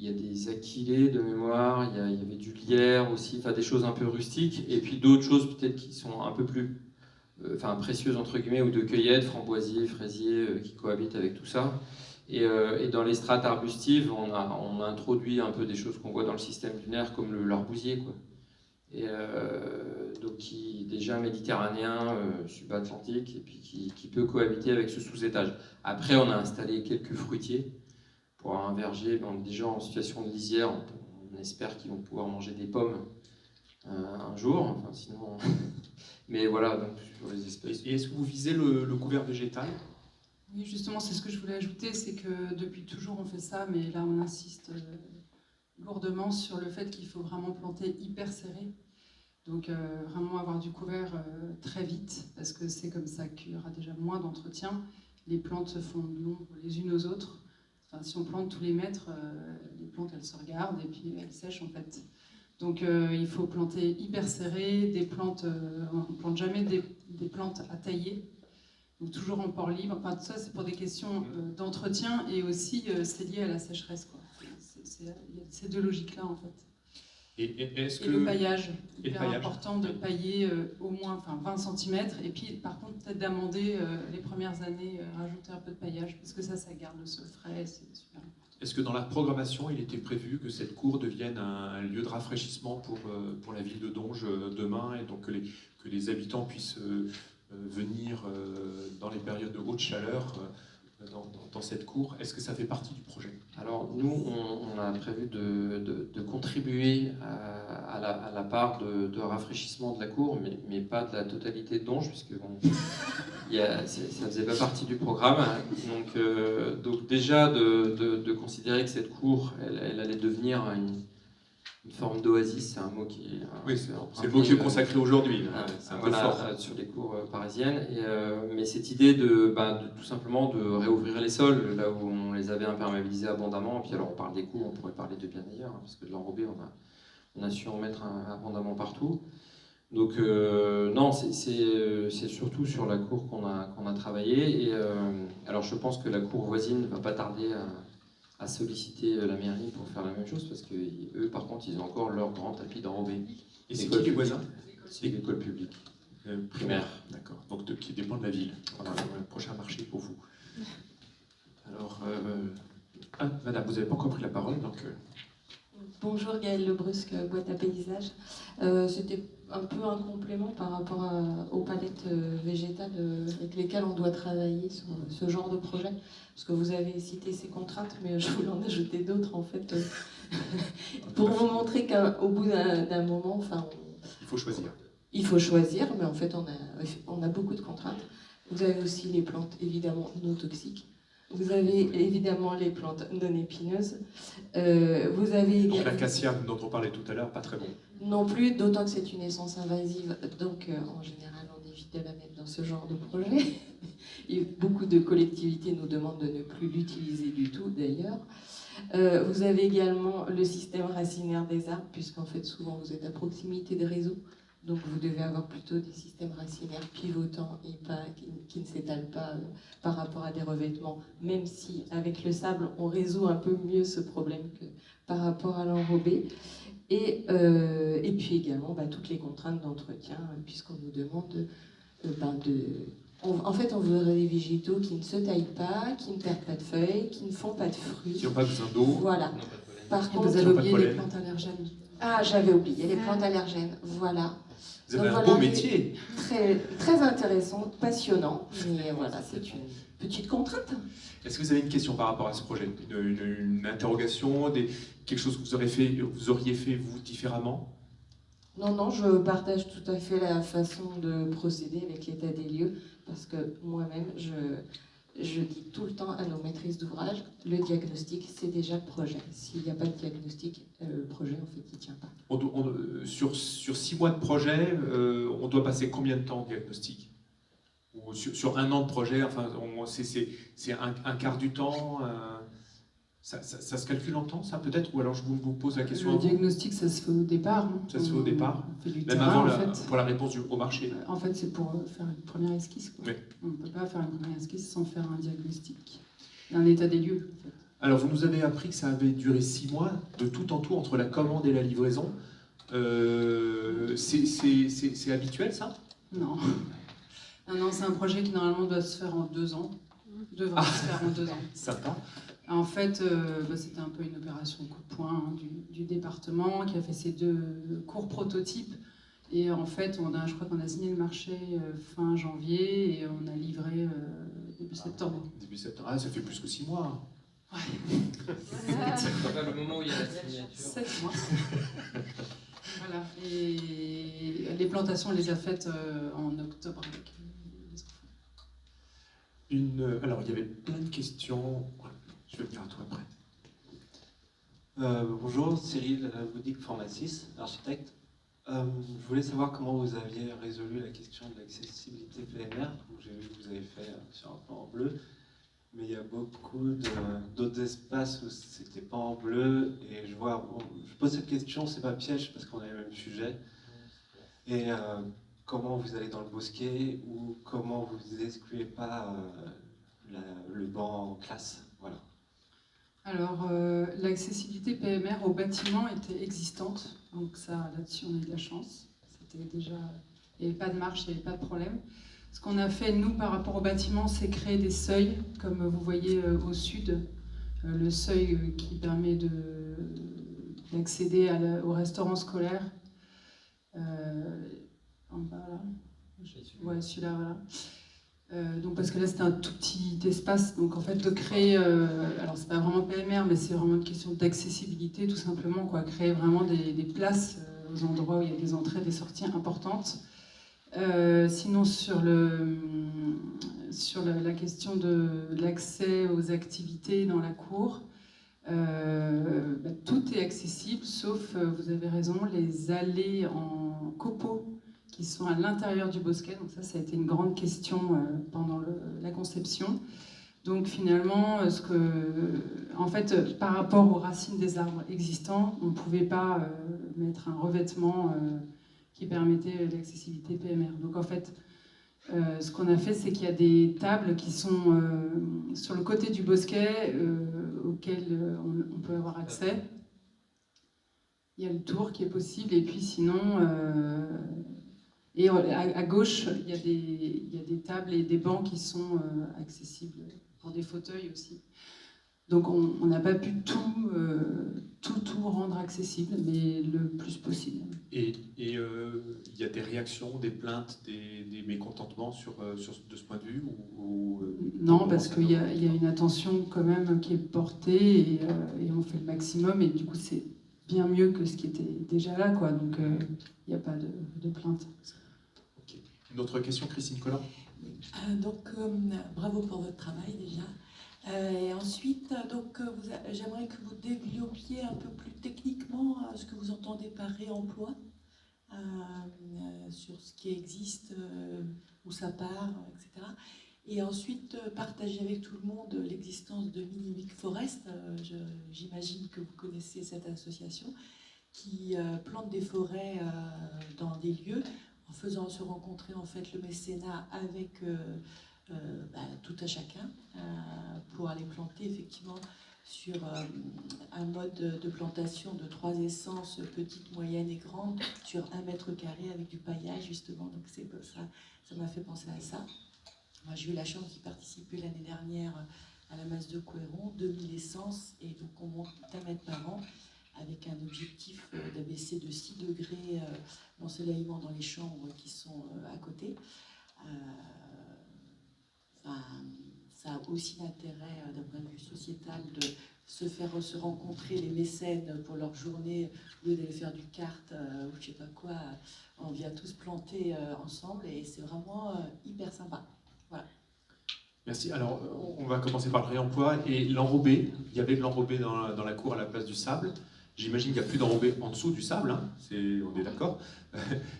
a des aquilées de mémoire, il y avait du lierre aussi, des choses un peu rustiques, et puis d'autres choses peut-être qui sont un peu plus précieuses entre guillemets, ou de cueillette, framboisier, fraisier, qui cohabitent avec tout ça. Et dans les strates arbustives, on a introduit un peu des choses qu'on voit dans le système dunaire, comme l'arbousier, quoi. Et donc qui déjà méditerranéen, subatlantique, et puis qui peut cohabiter avec ce sous-étage. Après, on a installé quelques fruitiers. Pour un verger, on est déjà en situation de lisière, on espère qu'ils vont pouvoir manger des pommes un jour, sinon... Mais voilà, donc sur les espèces. Et est-ce que vous visez le couvert végétal? Oui, justement, c'est ce que je voulais ajouter, c'est que depuis toujours on fait ça, mais là on insiste lourdement sur le fait qu'il faut vraiment planter hyper serré. Donc vraiment avoir du couvert très vite, parce que c'est comme ça qu'il y aura déjà moins d'entretien. Les plantes se font de l'ombre les unes aux autres. Si on plante tous les mètres, les plantes elles se regardent et puis elles sèchent en fait. Donc il faut planter hyper serré, des plantes, on ne plante jamais des plantes à tailler, donc toujours en port libre. Tout ça c'est pour des questions d'entretien et aussi c'est lié à la sécheresse, quoi. Il y a ces deux logiques-là en fait. Et le paillage, et hyper important de pailler au moins 20 cm, et puis par contre peut-être d'amender les premières années, rajouter un peu de paillage, parce que ça garde le sol frais, c'est super important. Est-ce que dans la programmation, il était prévu que cette cour devienne un lieu de rafraîchissement pour la ville de Donges demain, et donc que les habitants puissent venir dans les périodes de haute chaleur dans cette cour? Est-ce que ça fait partie du projet? Alors nous, on a prévu de contribuer à la part de rafraîchissement de la cour, mais pas de la totalité de Donges, puisque ça faisait pas partie du programme. Donc déjà de considérer que cette cour, elle allait devenir une forme d'oasis, c'est un mot qui est... Oui, c'est le mot qui est consacré aujourd'hui. C'est un peu fort. Sur les cours parisiennes. Mais cette idée de tout simplement de réouvrir les sols, là où on les avait imperméabilisés abondamment. Et puis alors on parle des cours, on pourrait parler de bien ailleurs, parce que de l'enrobé, on a su en mettre abondamment partout. Donc non, c'est surtout sur la cour qu'on a travaillé. Et alors je pense que la cour voisine ne va pas tarder à solliciter la mairie pour faire la même chose, parce que eux, par contre, ils ont encore leur grand tapis d'enrobé. Et c'est qui les voisins? C'est l'école publique. Primaire. D'accord, donc qui dépend de la ville. Voilà, le prochain marché pour vous. Alors, madame, vous n'avez pas encore pris la parole, donc... Bonjour, Gaëlle Lebrusque, boîte à paysages. C'était un peu un complément par rapport aux palettes végétales avec lesquelles on doit travailler sur ce genre de projet. Parce que vous avez cité ces contraintes, mais je voulais en ajouter d'autres, en fait, pour vous montrer qu'au bout d'un moment, il faut choisir. Il faut choisir, mais en fait, on a beaucoup de contraintes. Vous avez aussi les plantes, évidemment, non toxiques. Vous avez évidemment les plantes non épineuses. Vous avez donc l'acacia dont on parlait tout à l'heure, pas très bon. Non plus, d'autant que c'est une essence invasive, donc en général on évite de la mettre dans ce genre de projet. Et beaucoup de collectivités nous demandent de ne plus l'utiliser du tout d'ailleurs. Vous avez également le système racinaire des arbres, puisqu'en fait souvent vous êtes à proximité des réseaux, donc vous devez avoir plutôt des systèmes racinaires pivotants et pas, qui ne s'étalent pas par rapport à des revêtements, même si avec le sable on résout un peu mieux ce problème que par rapport à l'enrobé. Et puis également toutes les contraintes d'entretien, puisqu'on vous demande en fait, on voudrait des végétaux qui ne se taillent pas, qui ne perdent pas de feuilles, qui ne font pas de fruits. Qui n'ont pas besoin d'eau. Voilà. Non, pas de pollen. Par Et contre, vous avez pas de oublié les pollen. plantes allergènes. ah, j'avais oublié les plantes allergènes. Voilà. Vous avez Donc un voilà, beau métier. Très, très intéressant, passionnant. Mais voilà, c'est une petite contrainte. Est-ce que vous avez une question par rapport à ce projet, une interrogation, quelque chose que vous auriez fait vous différemment? Non, je partage tout à fait la façon de procéder avec l'état des lieux, parce que moi-même, je dis tout le temps à nos maîtrises d'ouvrage, le diagnostic, c'est déjà le projet. S'il n'y a pas de diagnostic, le projet, en fait, il ne tient pas. Sur 6 mois de projet, on doit passer combien de temps au diagnostic? Ou sur 1 an de projet, enfin, c'est un quart du temps ça se calcule en temps, ça peut-être? Ou alors je vous pose la question à Le vous. diagnostic, ça se fait au départ. Hein. Ça se fait au départ. On fait du Même terrain, avant en fait. pour la réponse au marché. En fait, c'est pour faire une première esquisse. Quoi. Oui. On ne peut pas faire une première esquisse sans faire un diagnostic, un état des lieux. En fait. Alors, vous nous avez appris que ça avait duré 6 mois, de tout en tout, entre la commande et la livraison. C'est habituel, ça? Non. Non, c'est un projet qui normalement doit se faire en 2 ans. Devrait se faire en 2 ans. Sympa. En fait, c'était un peu une opération coup de poing du département qui a fait ces 2 courts prototypes. Et en fait, je crois qu'on a signé le marché fin janvier et on a livré début septembre. Début septembre. Ah, ça fait plus que 6 mois. Ouais. Enfin, le moment où il y a la signature. 7 mois. Voilà. Et les plantations, on les a faites en octobre avec les enfants. Alors, il y avait plein de questions. Je vais venir à toi après. Bonjour, Cyril Boudic, Formatis, architecte. Je voulais savoir comment vous aviez résolu la question de l'accessibilité PMR. J'ai vu que vous avez fait sur un plan en bleu, mais il y a beaucoup d'autres espaces où c'était pas en bleu. Et je pose cette question, c'est pas piège parce qu'on a le même sujet. Et comment vous allez dans le bosquet ou comment vous excluez pas le banc en classe, voilà. Alors, l'accessibilité PMR au bâtiment était existante, donc ça, là-dessus, on a eu de la chance. C'était déjà, il n'y avait pas de marche, il n'y avait pas de problème. Ce qu'on a fait, nous, par rapport au bâtiment, c'est créer des seuils, comme vous voyez au sud, le seuil qui permet d'accéder au restaurant scolaire. En bas, là. Ouais, celui-là, voilà. Donc parce que là c'était un tout petit espace, donc en fait de créer, alors c'est pas vraiment PMR, mais c'est vraiment une question d'accessibilité tout simplement, quoi, créer vraiment des places aux endroits où il y a des entrées, des sorties importantes. Sinon sur la question de l'accès aux activités dans la cour, tout est accessible, sauf, vous avez raison, les allées en copeaux qui sont à l'intérieur du bosquet. Donc ça a été une grande question pendant la conception. Donc finalement, en fait, par rapport aux racines des arbres existants, on ne pouvait pas mettre un revêtement qui permettait l'accessibilité PMR. Donc en fait, ce qu'on a fait, c'est qu'il y a des tables qui sont sur le côté du bosquet auxquelles on peut avoir accès. Il y a le tour qui est possible, et puis sinon... Et à gauche, il y a des tables et des bancs qui sont accessibles pour des fauteuils aussi. Donc on n'a pas pu tout rendre accessible, mais le plus possible. Et il y a des réactions, des plaintes, des mécontentements de ce point de vue Non, parce qu'il y a une attention quand même qui est portée et on fait le maximum, et du coup c'est bien mieux que ce qui était déjà là, quoi. Donc il n'y a pas de plainte. Une autre question, Christine Collin? Bravo pour votre travail déjà. Et ensuite, j'aimerais que vous développiez un peu plus techniquement ce que vous entendez par réemploi, sur ce qui existe, où ça part, etc. Et ensuite, partager avec tout le monde l'existence de Mini-Week Forest. J'imagine que vous connaissez cette association qui plante des forêts dans des lieux en faisant se rencontrer en fait le mécénat avec tout à chacun pour aller planter effectivement sur un mode de plantation de 3 essences, petites, moyennes et grandes, sur 1 mètre carré avec du paillage justement. Donc ça m'a fait penser à ça. Moi j'ai eu la chance d'y participer l'année dernière à la Masse de Couëron, 2000 essences, et donc on monte 1 mètre par an avec un objectif d'abaisser de 6 degrés l'ensoleillement dans les chambres qui sont à côté. Ça a aussi l'intérêt d'un point de vue sociétal de se rencontrer les mécènes pour leur journée, au lieu d'aller faire du kart ou je sais pas quoi, on vient tous planter ensemble et c'est vraiment hyper sympa. Voilà. Merci. Alors, on va commencer par le réemploi et l'enrobé. Il y avait de l'enrobé dans la cour à la place du sable. J'imagine qu'il n'y a plus d'enrobé en dessous du sable, hein. On est d'accord.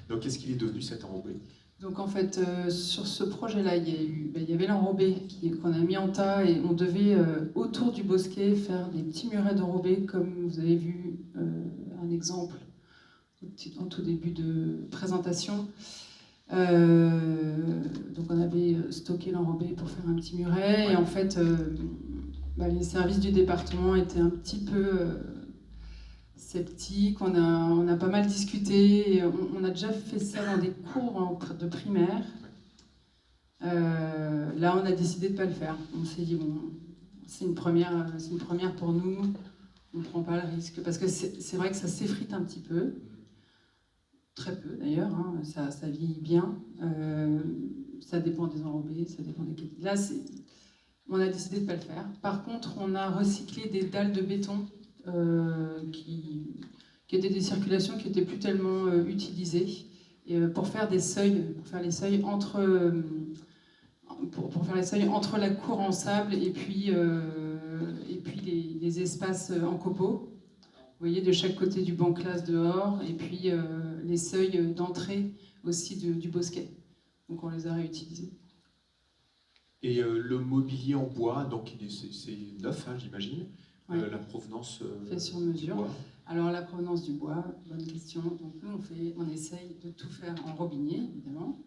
Donc, qu'est-ce qu'il est devenu cet enrobé? Donc en fait, sur ce projet-là, il y avait l'enrobé qu'on a mis en tas et on devait, autour du bosquet, faire des petits murets d'enrobé, comme vous avez vu un exemple en tout début de présentation. Donc on avait stocké l'enrobé pour faire un petit muret, et en fait, les services du département étaient un petit peu sceptiques. On a pas mal discuté, et on a déjà fait ça dans des cours de primaire. Là, on a décidé de ne pas le faire. On s'est dit, bon, c'est une première pour nous, on ne prend pas le risque. Parce que c'est vrai que ça s'effrite un petit peu, très peu d'ailleurs, hein, ça vieillit bien. Ça dépend des enrobés, ça dépend des qualités. Là, on a décidé de ne pas le faire. Par contre, on a recyclé des dalles de béton qui étaient des circulations qui n'étaient plus tellement utilisées, et pour faire des seuils, pour faire les seuils entre la cour en sable et puis les espaces en copeaux. Vous voyez, de chaque côté du banc classe dehors, et puis les seuils d'entrée aussi du bosquet. Donc on les a réutilisés. Et le mobilier en bois, donc c'est neuf, hein, j'imagine. Ouais. La provenance fait sur mesure. du bois. Alors la provenance du bois, bonne question. Donc nous on essaye de tout faire en robinier, évidemment.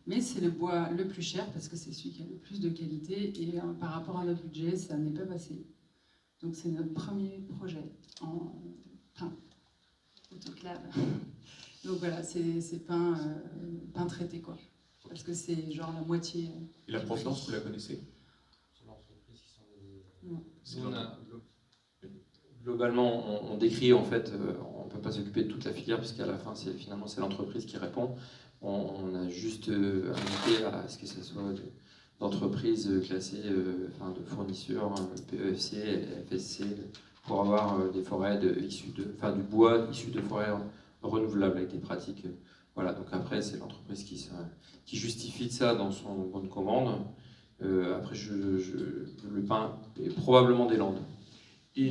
Mais c'est le bois le plus cher parce que c'est celui qui a le plus de qualité, et par rapport à notre budget, ça n'est pas passé. Donc c'est notre premier projet en pain autoclave. Donc voilà, c'est pain traité, quoi. Parce que c'est genre la moitié. Et la provenance, vous la connaissez? Globalement, on décrit, en fait, on ne peut pas s'occuper de toute la filière, puisqu'à la fin, finalement, c'est l'entreprise qui répond. On a juste invité à ce que ce soit d'entreprises classées, de fournisseurs, PEFC, FSC, pour avoir des forêts du bois issu de forêts renouvelables avec des pratiques. Voilà, donc après, c'est l'entreprise qui justifie de ça dans son bon de commande. Après, le pain est probablement des Landes. Et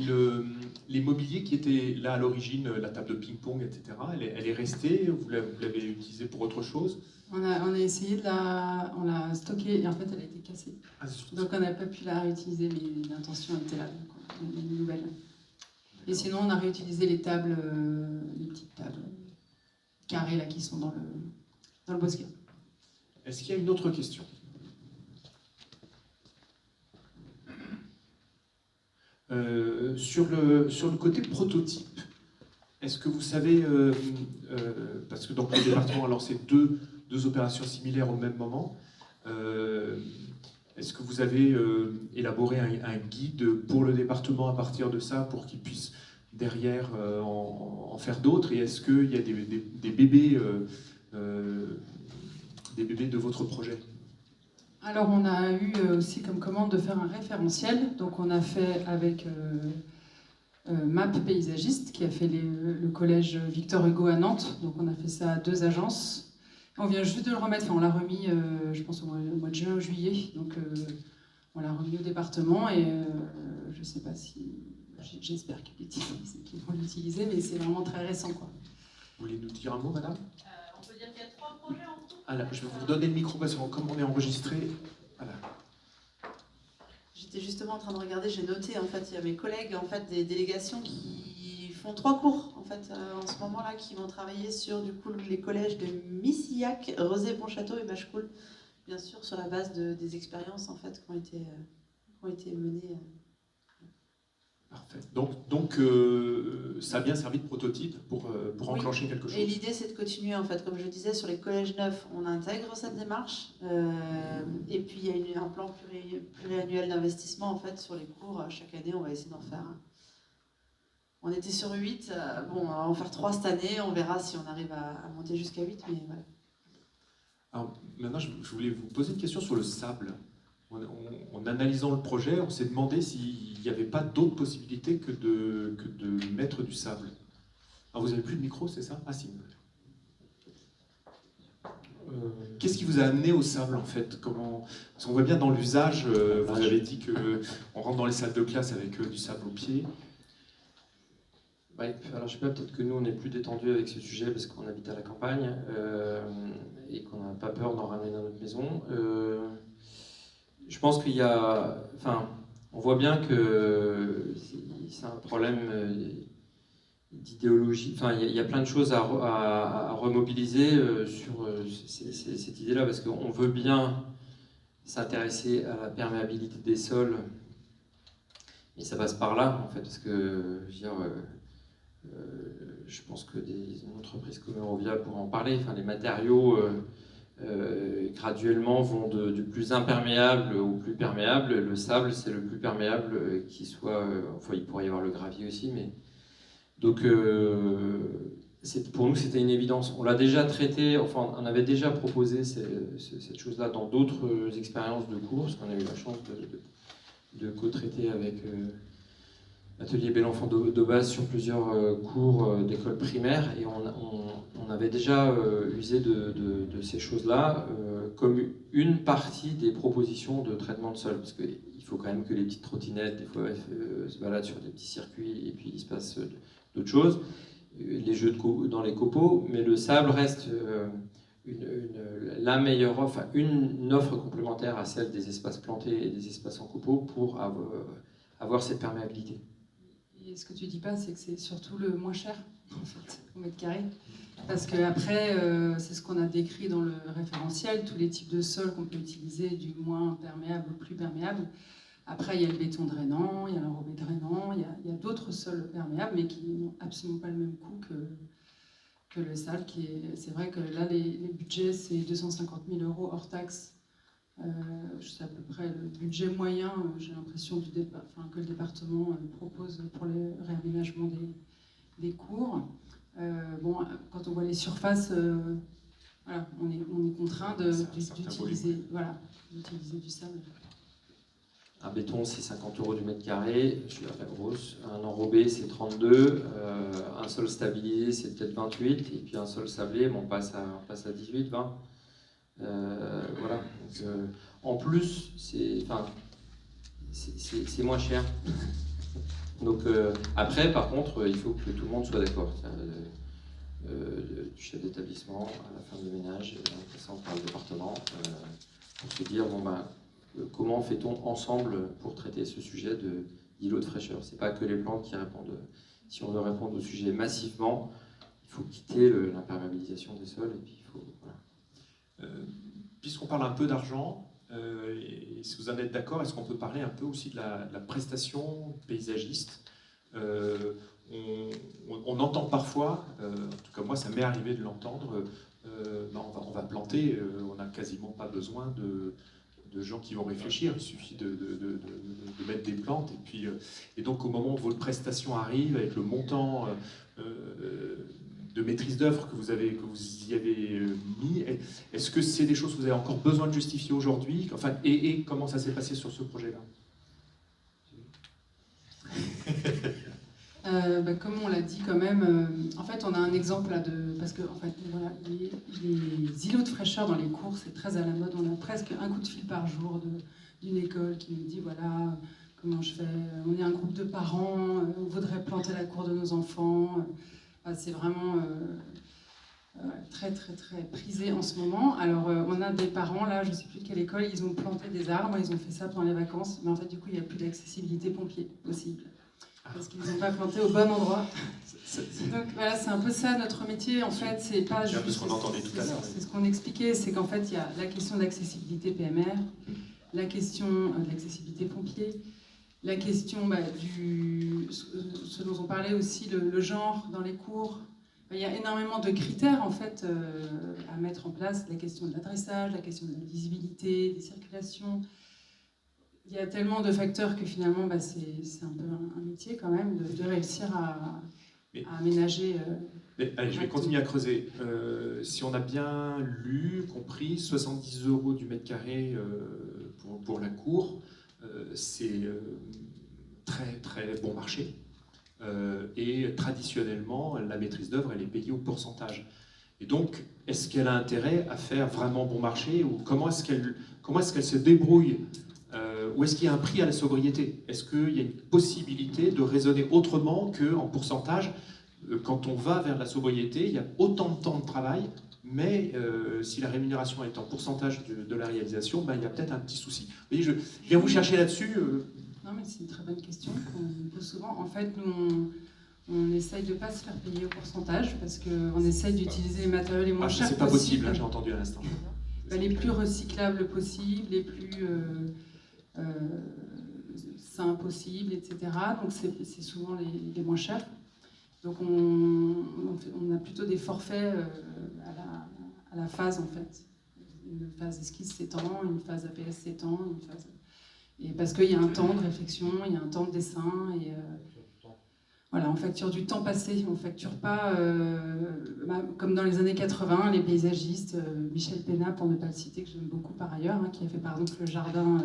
les mobiliers qui étaient là à l'origine, la table de ping-pong, etc., elle est restée? Vous l'avez utilisée pour autre chose? On a essayé on l'a stockée, et en fait elle a été cassée. Donc on n'a pas pu la réutiliser, mais l'intention était là, donc on a une nouvelle. Et sinon on a réutilisé les tables, les petites tables carrées là qui sont dans le bosquet. Est-ce qu'il y a une autre question? Sur le côté prototype, est-ce que vous savez, parce que dans le département a lancé deux opérations similaires au même moment, est-ce que vous avez élaboré un guide pour le département à partir de ça, pour qu'il puisse derrière en faire d'autres? Et est-ce qu'il y a des bébés de votre projet? Alors on a eu aussi comme commande de faire un référentiel, donc on a fait avec MAP Paysagiste qui a fait le collège Victor Hugo à Nantes, donc on a fait ça à 2 agences. On vient juste de le remettre, on l'a remis je pense au mois de juin ou juillet, donc on l'a remis au département, et je ne sais pas si, j'espère qu'ils vont l'utiliser, mais c'est vraiment très récent, quoi. Vous voulez nous dire un mot, madame? On peut dire qu'il y a 3 projets en tout. Alors, je vais vous redonner le micro parce que comme on est enregistré, Voilà. J'étais justement en train de regarder, j'ai noté, en fait, il y a mes collègues en fait, des délégations qui font 3 cours en fait, en ce moment-là, qui vont travailler sur du coup, les collèges de Missillac, Rezé-Pontchâteau et Machecoul, bien sûr sur la base des expériences en fait, qui ont été menées. Parfait. Donc ça a bien servi de prototype pour enclencher quelque chose. Et l'idée, c'est de continuer, en fait, comme je disais, sur les collèges neufs, on intègre cette démarche. Et puis, il y a un plan pluriannuel d'investissement, en fait, sur les cours. Chaque année, on va essayer d'en faire un. On était sur 8. Bon, on va en faire 3 cette année. On verra si on arrive à monter jusqu'à 8. Mais voilà. Alors, maintenant, je voulais vous poser une question sur le sable. En analysant le projet, on s'est demandé s'il n'y avait pas d'autres possibilités que de mettre du sable. Alors, vous n'avez plus de micro, c'est ça? Ah si. Qu'est-ce qui vous a amené au sable en fait? Parce qu'on voit bien dans l'usage, vous avez dit qu'on rentre dans les salles de classe avec du sable aux pieds. Alors je sais pas, peut-être que nous on est plus détendu avec ce sujet parce qu'on habite à la campagne et qu'on n'a pas peur d'en ramener dans notre maison. Je pense qu'il y a, on voit bien que c'est un problème d'idéologie. Il y a plein de choses à remobiliser sur cette idée-là, parce qu'on veut bien s'intéresser à la perméabilité des sols, mais ça passe par là, en fait, parce que, je pense que des entreprises comme Eurovia pourraient en parler. Les matériaux graduellement vont du plus imperméable au plus perméable. Le sable, c'est le plus perméable qui soit. Il pourrait y avoir le gravier aussi, mais donc pour nous c'était une évidence. On l'a déjà traité, on avait déjà proposé cette chose-là dans d'autres expériences de cours, parce qu'on a eu la chance de co-traiter avec l'atelier Bel-Enfant d'Aubas sur plusieurs cours d'école primaire, et on avait déjà usé de ces choses-là comme une partie des propositions de traitement de sol, parce qu'il faut quand même que les petites trottinettes, des fois, se baladent sur des petits circuits, et puis il se passe d'autres choses, les jeux dans les copeaux, mais le sable reste la meilleure offre, une offre complémentaire à celle des espaces plantés et des espaces en copeaux pour avoir cette perméabilité. Et ce que tu dis pas, c'est que c'est surtout le moins cher, en fait, au mètre carré. Parce qu'après, c'est ce qu'on a décrit dans le référentiel, tous les types de sols qu'on peut utiliser, du moins perméable au plus perméable. Après, il y a le béton drainant, il y a l'enrobé drainant, il y a d'autres sols perméables, mais qui n'ont absolument pas le même coût que le sable. C'est vrai que là, les budgets, c'est 250 000 € hors taxe. C'est à peu près le budget moyen, j'ai l'impression, que le département propose pour le réaménagement des cours. Quand on voit les surfaces, voilà, on est contraint d'utiliser du sable. Un béton, c'est 50 € du mètre carré, je suis à la grosse. Un enrobé, c'est 32. Un sol stabilisé, c'est peut-être 28. Et puis un sol sablé, on passe à 18, 20. Voilà. Donc, en plus, c'est moins cher. Donc après, par contre, il faut que tout le monde soit d'accord. Du chef d'établissement à la femme de ménage, en passant par le département, pour se dire comment fait-on ensemble pour traiter ce sujet d'îlot de fraîcheur. C'est pas que les plantes qui répondent. Si on veut répondre au sujet massivement, il faut quitter l'imperméabilisation des sols et puis il faut. Voilà. Puisqu'on parle un peu d'argent, et si vous en êtes d'accord, est-ce qu'on peut parler un peu aussi de la prestation paysagiste? On entend parfois, en tout cas moi ça m'est arrivé de l'entendre, on va planter, on n'a quasiment pas besoin de gens qui vont réfléchir, il suffit de mettre des plantes, et donc au moment où votre prestation arrive, avec le montant de maîtrise d'œuvre que vous y avez mis, est-ce que c'est des choses que vous avez encore besoin de justifier aujourd'hui? Et comment ça s'est passé sur ce projet-là? Comme on l'a dit quand même, en fait on a un exemple là parce que en fait, voilà, les îlots de fraîcheur dans les cours c'est très à la mode, on a presque un coup de fil par jour d'une école qui nous dit voilà comment je fais, on est un groupe de parents, on voudrait planter la cour de nos enfants, c'est vraiment très très très prisé en ce moment. Alors on a des parents là, je ne sais plus de quelle école, ils ont planté des arbres, ils ont fait ça pendant les vacances, mais en fait du coup il n'y a plus d'accessibilité pompier possible. Parce qu'ils n'ont pas planté au bon endroit. Donc voilà, c'est un peu ça notre métier en fait, c'est pas juste... C'est un peu ce qu'on entendait tout à l'heure. C'est ce qu'on expliquait, c'est qu'en fait il y a la question d'accessibilité PMR, la question de l'accessibilité pompier, la question ce dont on parlait aussi, le genre dans les cours. Il y a énormément de critères en fait à mettre en place, la question de l'adressage, la question de la visibilité, des circulations. Il y a tellement de facteurs que finalement c'est un peu un métier quand même de réussir à aménager. Allez, je vais continuer à creuser. Si on a bien lu, compris, 70 € du mètre carré pour la cour, c'est très très bon marché. Et traditionnellement, la maîtrise d'œuvre, elle est payée au pourcentage. Et donc, est-ce qu'elle a intérêt à faire vraiment bon marché, ou comment est-ce qu'elle se débrouille, ou est-ce qu'il y a un prix à la sobriété? Est-ce qu'il y a une possibilité de raisonner autrement qu'en pourcentage? Quand on va vers la sobriété, il y a autant de temps de travail, mais si la rémunération est en pourcentage de la réalisation, il y a peut-être un petit souci. Vous voyez, je viens vous chercher là-dessus. Non, mais c'est une très bonne question qu'on pose souvent. En fait, nous, on essaye de ne pas se faire payer au pourcentage parce qu'on essaye d'utiliser les matériaux les moins chers c'est pas possibles. possible, j'ai entendu à l'instant. Les plus recyclables possibles, les plus sains possibles, etc. Donc c'est souvent les moins chers. Donc on a plutôt des forfaits à la phase en fait. Une phase esquisse s'étend, une phase APS s'étend, une phase... Et parce qu'il y a un temps de réflexion, il y a un temps de dessin, et voilà, on facture du temps passé, on facture pas, comme dans les années 80, les paysagistes, Michel Pénat, pour ne pas le citer, que j'aime beaucoup par ailleurs, qui a fait par exemple le jardin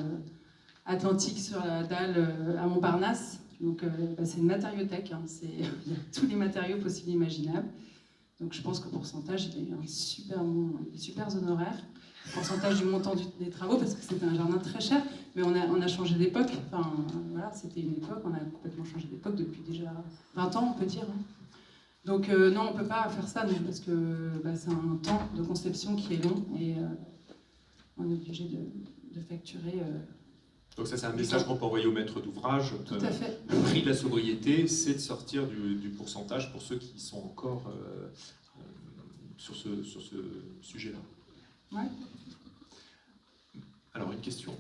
atlantique sur la dalle à Montparnasse. Donc c'est une matériothèque, il y a tous les matériaux possibles et imaginables. Donc je pense qu'au pourcentage, il y a un des super honoraires. Pourcentage du montant des travaux, parce que c'était un jardin très cher, mais on a changé d'époque. Enfin, voilà, c'était une époque, on a complètement changé d'époque depuis déjà 20 ans, on peut dire. Donc non, on ne peut pas faire ça, parce que c'est un temps de conception qui est long, et on est obligé de facturer. Donc ça, c'est un message qu'on peut envoyer au maître d'ouvrage. Tout à fait. Le prix de la sobriété, c'est de sortir du pourcentage pour ceux qui sont encore sur ce sujet-là. Ouais. Alors, une question.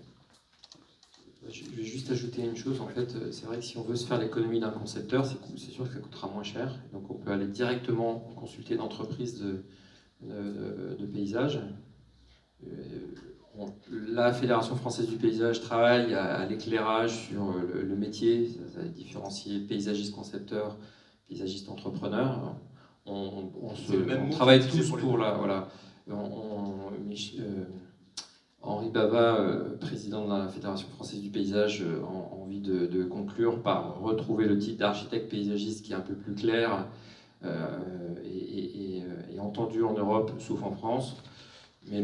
Je vais juste ajouter une chose. En fait, c'est vrai que si on veut se faire l'économie d'un concepteur, c'est sûr que ça coûtera moins cher. Donc on peut aller directement consulter une entreprise de paysage. La Fédération française du paysage travaille à l'éclairage sur le métier, ça va différencier paysagiste concepteur, paysagiste entrepreneur. On travaille tous pour la... Voilà. Henri Bava, président de la Fédération française du paysage, a envie de conclure par retrouver le titre d'architecte paysagiste qui est un peu plus clair et entendu en Europe, sauf en France. Mais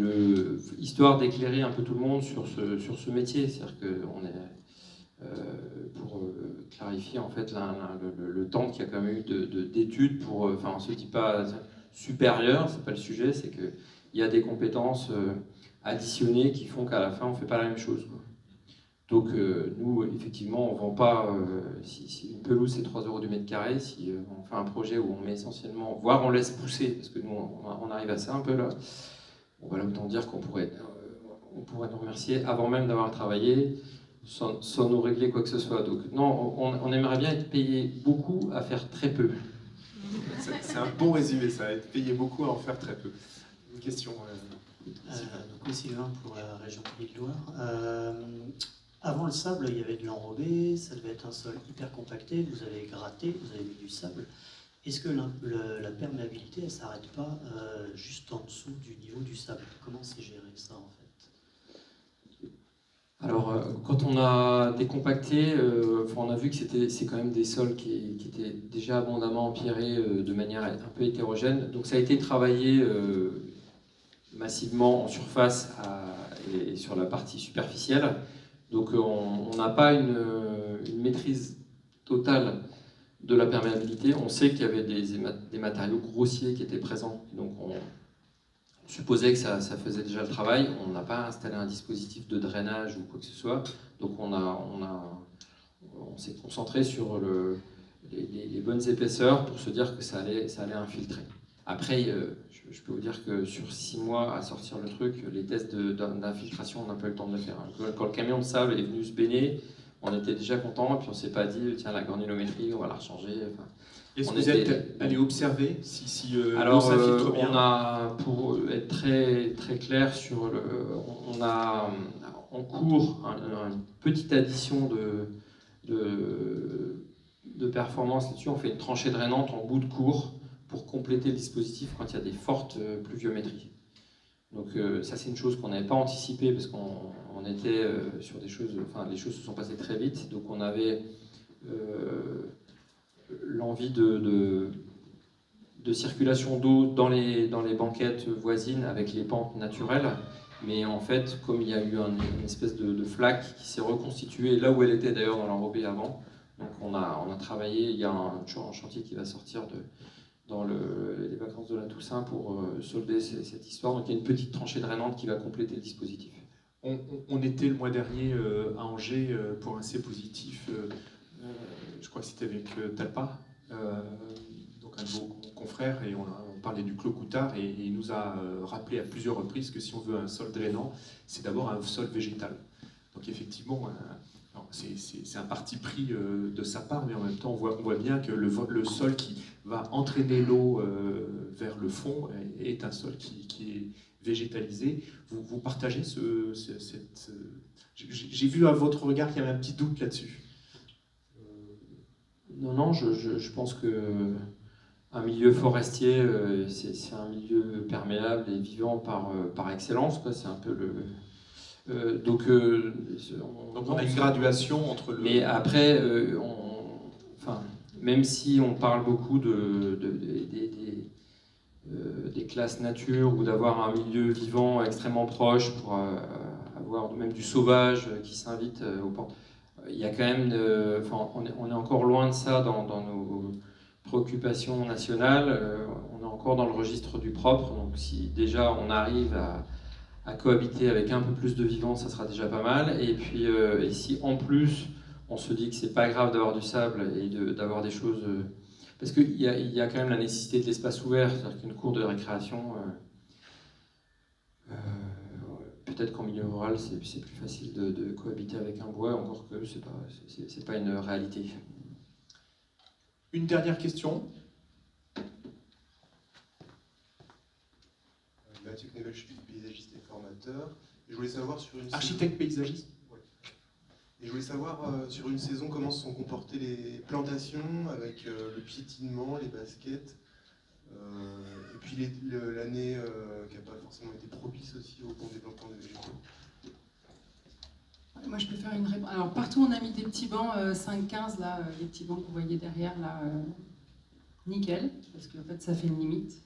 histoire d'éclairer un peu tout le monde sur ce métier, c'est-à-dire qu'on est pour clarifier en fait le temps qu'il y a quand même eu d'études pour, enfin on se dit pas supérieur, c'est pas le sujet, c'est que il y a des compétences additionnées qui font qu'à la fin on fait pas la même chose, quoi. Donc nous effectivement on vend pas, si une pelouse c'est 3 € du mètre carré, si on fait un projet où on met essentiellement, voire on laisse pousser, parce que nous on arrive à ça un peu là, bon, voilà, autant dire qu'on pourrait nous remercier avant même d'avoir travaillé, sans nous régler quoi que ce soit. Donc non, on aimerait bien être payé beaucoup à faire très peu. C'est un bon résumé, ça, être payé beaucoup à en faire très peu. Une question. Donc Sylvain pour la région Pays-de-Loire. Avant le sable, il y avait de l'enrobé, ça devait être un sol hyper compacté, vous avez gratté, vous avez mis du sable. Est-ce que la perméabilité, elle ne s'arrête pas juste en dessous du niveau du sable? Comment c'est géré ça en fait? Alors, quand on a décompacté, on a vu que c'est quand même des sols qui étaient déjà abondamment empierrés de manière un peu hétérogène. Donc ça a été travaillé massivement en surface et sur la partie superficielle. Donc on n'a pas une maîtrise totale de la perméabilité. On sait qu'il y avait des matériaux grossiers qui étaient présents, donc on supposait que ça faisait déjà le travail. On n'a pas installé un dispositif de drainage ou quoi que ce soit, donc on s'est concentré sur les bonnes épaisseurs pour se dire que ça allait infiltrer. Après, je peux vous dire que sur 6 mois à sortir le truc, les tests d'infiltration, on n'a pas eu le temps de le faire. Quand le camion de sable est venu se baigner, on était déjà content, et puis on s'est pas dit, tiens, la granulométrie, on va la rechanger. Enfin, est-ce que vous êtes allé observer si l'eau s'infiltre bien? On a, pour être très, très clair sur on a en cours une petite addition de performance là-dessus. On fait une tranchée drainante en bout de cours pour compléter le dispositif quand il y a des fortes pluviométries. Donc ça, c'est une chose qu'on n'avait pas anticipée parce qu'on était sur des choses, enfin les choses se sont passées très vite, donc on avait l'envie de circulation d'eau dans les banquettes voisines avec les pentes naturelles, mais en fait, comme il y a eu une espèce de flaque qui s'est reconstituée là où elle était d'ailleurs dans l'enrobé avant, donc on a travaillé, il y a un chantier qui va sortir dans les vacances de la Toussaint pour solder cette histoire. Donc il y a une petite tranchée drainante qui va compléter le dispositif. On était le mois dernier à Angers pour un C positif, je crois que c'était avec Talpa, donc un de vos confrères, et on parlait du Clos Coutard, et il nous a rappelé à plusieurs reprises que si on veut un sol drainant, c'est d'abord un sol végétal. Donc effectivement, c'est un parti pris de sa part, mais en même temps, on voit bien que le sol qui va entraîner l'eau vers le fond est un sol qui est végétalisé. Vous partagez j'ai vu à votre regard qu'il y avait un petit doute là-dessus. Non, je pense que un milieu forestier, c'est un milieu perméable et vivant par excellence, quoi. C'est un peu le... donc on a une graduation entre le... Mais après, même si on parle beaucoup des classes nature ou d'avoir un milieu vivant extrêmement proche pour avoir même du sauvage qui s'invite aux portes, il y a quand même, on est encore loin de ça dans nos préoccupations nationales. On est encore dans le registre du propre. Donc si déjà on arrive à cohabiter avec un peu plus de vivants, ça sera déjà pas mal. Et puis et si en plus on se dit que c'est pas grave d'avoir du sable et d'avoir des choses, parce qu'il y a quand même la nécessité de l'espace ouvert, c'est-à-dire qu'une cour de récréation. Peut-être qu'en milieu rural, c'est plus facile de cohabiter avec un bois, encore que c'est pas une réalité. Une dernière question. Mathieu Knevel, je suis paysagiste et formateur. Et je voulais savoir sur une architecte paysagiste. Ouais. Et je voulais savoir sur une saison comment se sont comportées les plantations avec le piétinement, les baskets. Et puis l'année qui n'a pas forcément été propice aussi au bon développement des végétaux. Moi je peux faire une réponse. Alors partout on a mis des petits bancs 5-15 là, les petits bancs que vous voyez derrière là, nickel, parce qu'en fait ça fait une limite.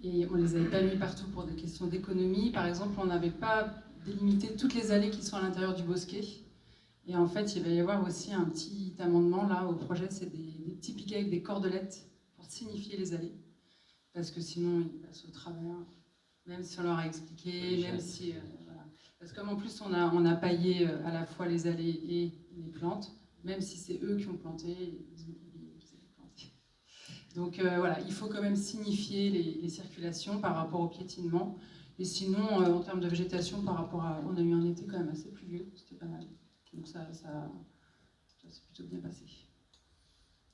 Et on les avait pas mis partout pour des questions d'économie. Par exemple, on n'avait pas délimité toutes les allées qui sont à l'intérieur du bosquet. Et en fait, il va y avoir aussi un petit amendement là au projet, c'est des petits piquets avec des cordelettes pour signifier les allées. Parce que sinon, ils passent au travers, même si on leur a expliqué, même si... voilà. Parce que comme en plus, on a paillé à la fois les allées et les plantes, même si c'est eux qui ont planté, ils ont oublié qu'ils avaient planté. Donc voilà, il faut quand même signifier les circulations par rapport au piétinement. Et sinon, en termes de végétation, par rapport à... On a eu un été quand même assez pluvieux, c'était pas mal. Donc ça s'est plutôt bien passé.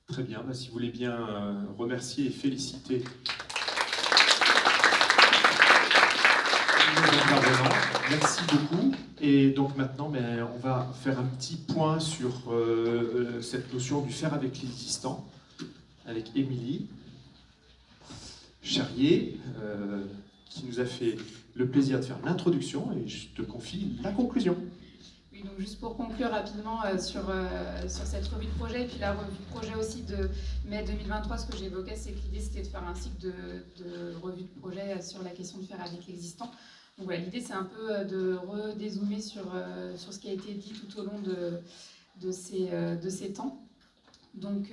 Très bien, si vous voulez bien remercier et féliciter nos intervenants. Merci beaucoup. Et donc maintenant, on va faire un petit point sur cette notion du faire avec l'existant, avec Émilie Charrier, qui nous a fait le plaisir de faire l'introduction, et je te confie la conclusion. Oui, donc juste pour conclure rapidement sur cette revue de projet, et puis la revue de projet aussi de mai 2023, ce que j'évoquais, c'est que l'idée c'était de faire un cycle de revue de projet sur la question de faire avec l'existant. Donc voilà, l'idée c'est un peu de redézoomer sur ce qui a été dit tout au long de ces temps. Donc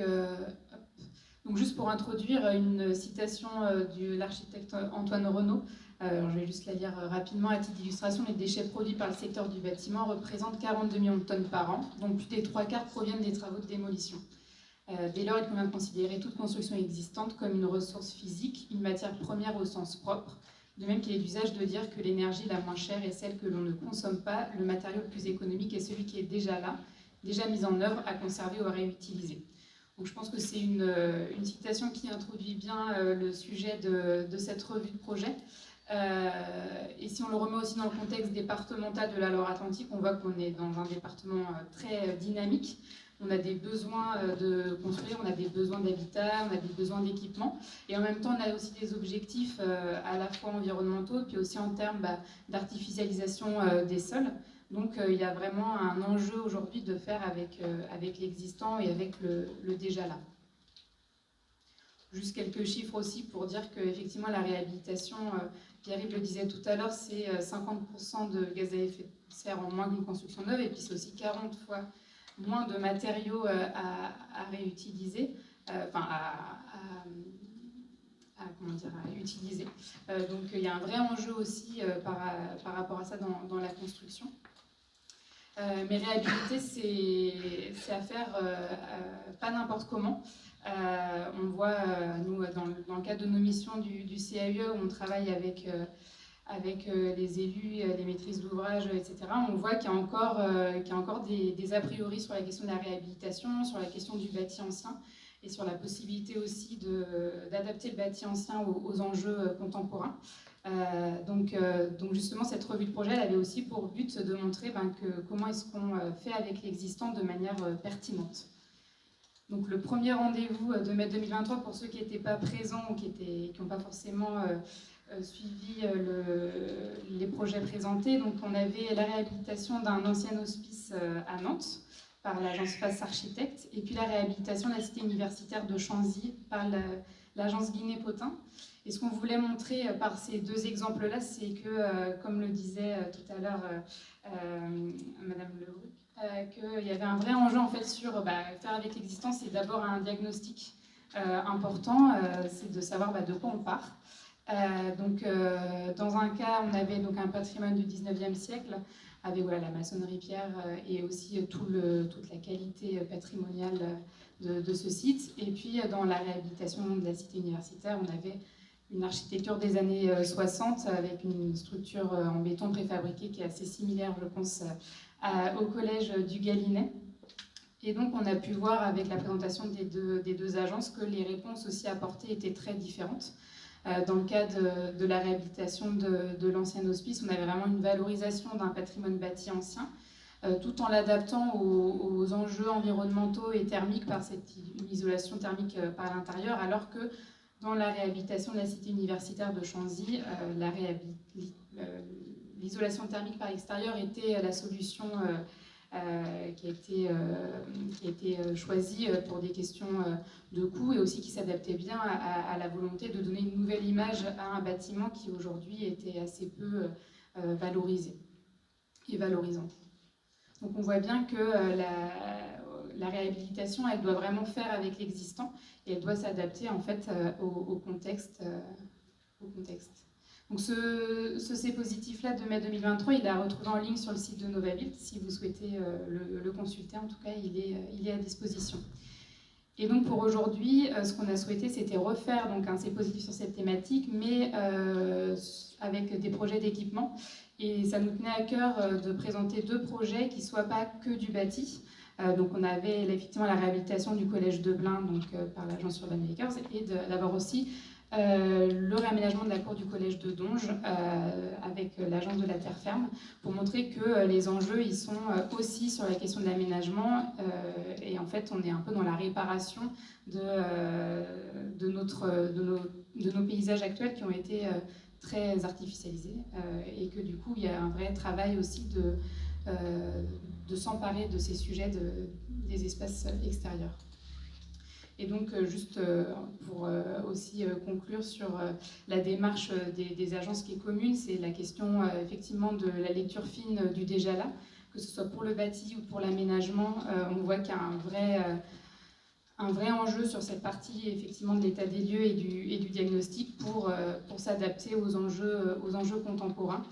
Donc juste pour introduire une citation de l'architecte Antoine Renaud, alors je vais juste la lire rapidement. À titre d'illustration, les déchets produits par le secteur du bâtiment représentent 42 millions de tonnes par an, dont plus des 3/4 proviennent des travaux de démolition. Dès lors, il convient de considérer toute construction existante comme une ressource physique, une matière première au sens propre, de même qu'il est d'usage de dire que l'énergie la moins chère est celle que l'on ne consomme pas, le matériau le plus économique est celui qui est déjà là, déjà mis en œuvre, à conserver ou à réutiliser. Donc je pense que c'est une citation qui introduit bien le sujet de cette revue de projet. Et si on le remet aussi dans le contexte départemental de la Loire-Atlantique, on voit qu'on est dans un département très dynamique. On a des besoins de construire, on a des besoins d'habitat, on a des besoins d'équipement. Et en même temps, on a aussi des objectifs à la fois environnementaux, puis aussi en termes d'artificialisation des sols. Donc il y a vraiment un enjeu aujourd'hui de faire avec l'existant et avec le déjà là. Juste quelques chiffres aussi pour dire qu'effectivement la réhabilitation, Pierre-Yves le disait tout à l'heure, c'est 50% de gaz à effet de serre en moins qu'une construction neuve, et puis c'est aussi 40 fois moins de matériaux à réutiliser, à utiliser. Donc il y a un vrai enjeu aussi par rapport à ça dans la construction. Mais réhabiliter, c'est à faire pas n'importe comment. On voit, nous, dans le cadre de nos missions du CAUE, où on travaille avec les élus, les maîtrises d'ouvrage, etc., on voit qu'il y a encore des a priori sur la question de la réhabilitation, sur la question du bâti ancien, et sur la possibilité aussi d'adapter le bâti ancien aux enjeux contemporains. Donc justement, cette revue de projet, elle avait aussi pour but de montrer comment est-ce qu'on fait avec l'existant de manière pertinente. Donc le premier rendez-vous de mai 2023, pour ceux qui n'étaient pas présents ou qui n'ont pas forcément suivi les projets présentés, donc on avait la réhabilitation d'un ancien hospice à Nantes par l'agence Face Architecte, et puis la réhabilitation de la cité universitaire de Chanzy par l'agence Guinet-Potin. Et ce qu'on voulait montrer par ces deux exemples-là, c'est que, comme le disait tout à l'heure Madame Leroux, qu'il y avait un vrai enjeu en fait sur faire avec l'existant, c'est d'abord un diagnostic important, c'est de savoir de quoi on part. Dans un cas, on avait donc un patrimoine du 19e siècle, avec la maçonnerie pierre et aussi toute la qualité patrimoniale de ce site. Et puis dans la réhabilitation de la cité universitaire, on avait une architecture des années 60 avec une structure en béton préfabriqué qui est assez similaire, je pense, au collège du Galinet. Et donc on a pu voir avec la présentation des deux agences que les réponses aussi apportées étaient très différentes. Dans le cas de la réhabilitation de l'ancien hospice, on avait vraiment une valorisation d'un patrimoine bâti ancien, tout en l'adaptant aux enjeux environnementaux et thermiques par une isolation thermique par l'intérieur, alors que dans la réhabilitation de la cité universitaire de Chanzy, l'isolation thermique par l'extérieur était la solution qui a été choisie pour des questions de coût, et aussi qui s'adaptait bien à la volonté de donner une nouvelle image à un bâtiment qui aujourd'hui était assez peu valorisé et valorisant. Donc on voit bien que la réhabilitation, elle doit vraiment faire avec l'existant, et elle doit s'adapter en fait au contexte. Donc ce C positif-là de mai 2023, il est à retrouver en ligne sur le site de Novabuild. Si vous souhaitez le consulter, en tout cas, il est à disposition. Et donc pour aujourd'hui, ce qu'on a souhaité, c'était refaire donc un C positif sur cette thématique, mais avec des projets d'équipement. Et ça nous tenait à cœur de présenter deux projets qui ne soient pas que du bâti. Donc on avait effectivement la réhabilitation du collège de Blain par l'agence Urban Makers, et d'avoir aussi le réaménagement de la cour du collège de Donge avec l'agence de la terre ferme, pour montrer que les enjeux ils sont aussi sur la question de l'aménagement, et en fait on est un peu dans la réparation de nos paysages actuels qui ont été très artificialisés, et que du coup il y a un vrai travail aussi de s'emparer de ces sujets des espaces extérieurs. Et donc, juste pour aussi conclure sur la démarche des agences qui est commune, c'est la question effectivement de la lecture fine du déjà là, que ce soit pour le bâti ou pour l'aménagement. On voit qu'il y a un vrai enjeu sur cette partie effectivement de l'état des lieux et du diagnostic pour s'adapter aux enjeux contemporains.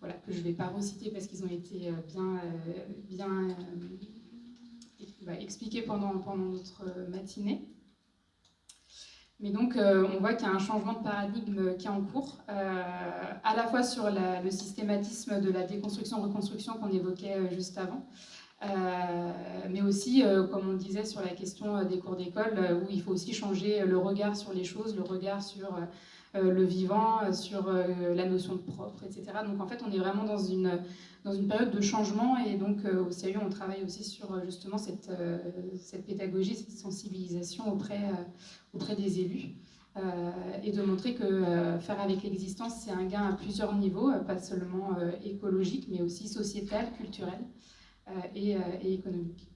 Voilà, que je ne vais pas reciter parce qu'ils ont été bien expliqués pendant notre matinée. Mais donc, on voit qu'il y a un changement de paradigme qui est en cours, à la fois sur le systématisme de la déconstruction-reconstruction qu'on évoquait juste avant, mais aussi, comme on le disait, sur la question des cours d'école, où il faut aussi changer le regard sur les choses, le regard sur le vivant, sur la notion de propre, etc. Donc en fait, on est vraiment dans une période de changement, et donc au CAU, on travaille aussi sur justement cette pédagogie, cette sensibilisation auprès des élus, et de montrer que faire avec l'existence, c'est un gain à plusieurs niveaux, pas seulement écologique, mais aussi sociétal, culturel et économique.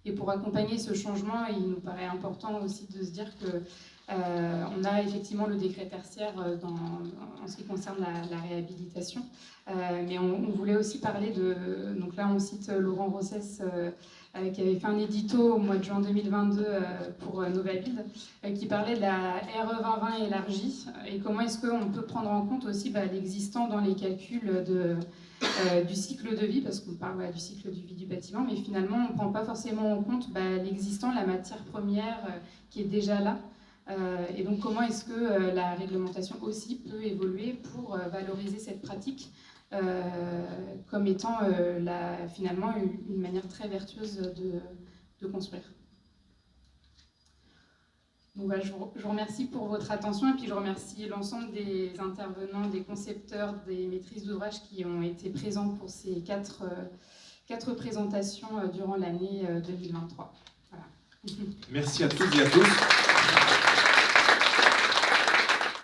Et pour accompagner ce changement, il nous paraît important aussi de se dire que on a effectivement le décret tertiaire en ce qui concerne la réhabilitation, mais on voulait aussi parler de... Donc là, on cite Laurent Rossès, qui avait fait un édito au mois de juin 2022 pour Novaville, qui parlait de la RE 2020 élargie, et comment est-ce qu'on peut prendre en compte aussi l'existant dans les calculs du cycle de vie, parce qu'on parle du cycle de vie du bâtiment, mais finalement on ne prend pas forcément en compte l'existant, la matière première qui est déjà là. Et donc comment est-ce que la réglementation aussi peut évoluer pour valoriser cette pratique comme étant finalement une manière très vertueuse de construire. Donc voilà, je vous remercie pour votre attention, et puis je remercie l'ensemble des intervenants, des concepteurs, des maîtrises d'ouvrage qui ont été présents pour ces quatre présentations durant l'année 2023. Voilà. Merci à toutes et à tous.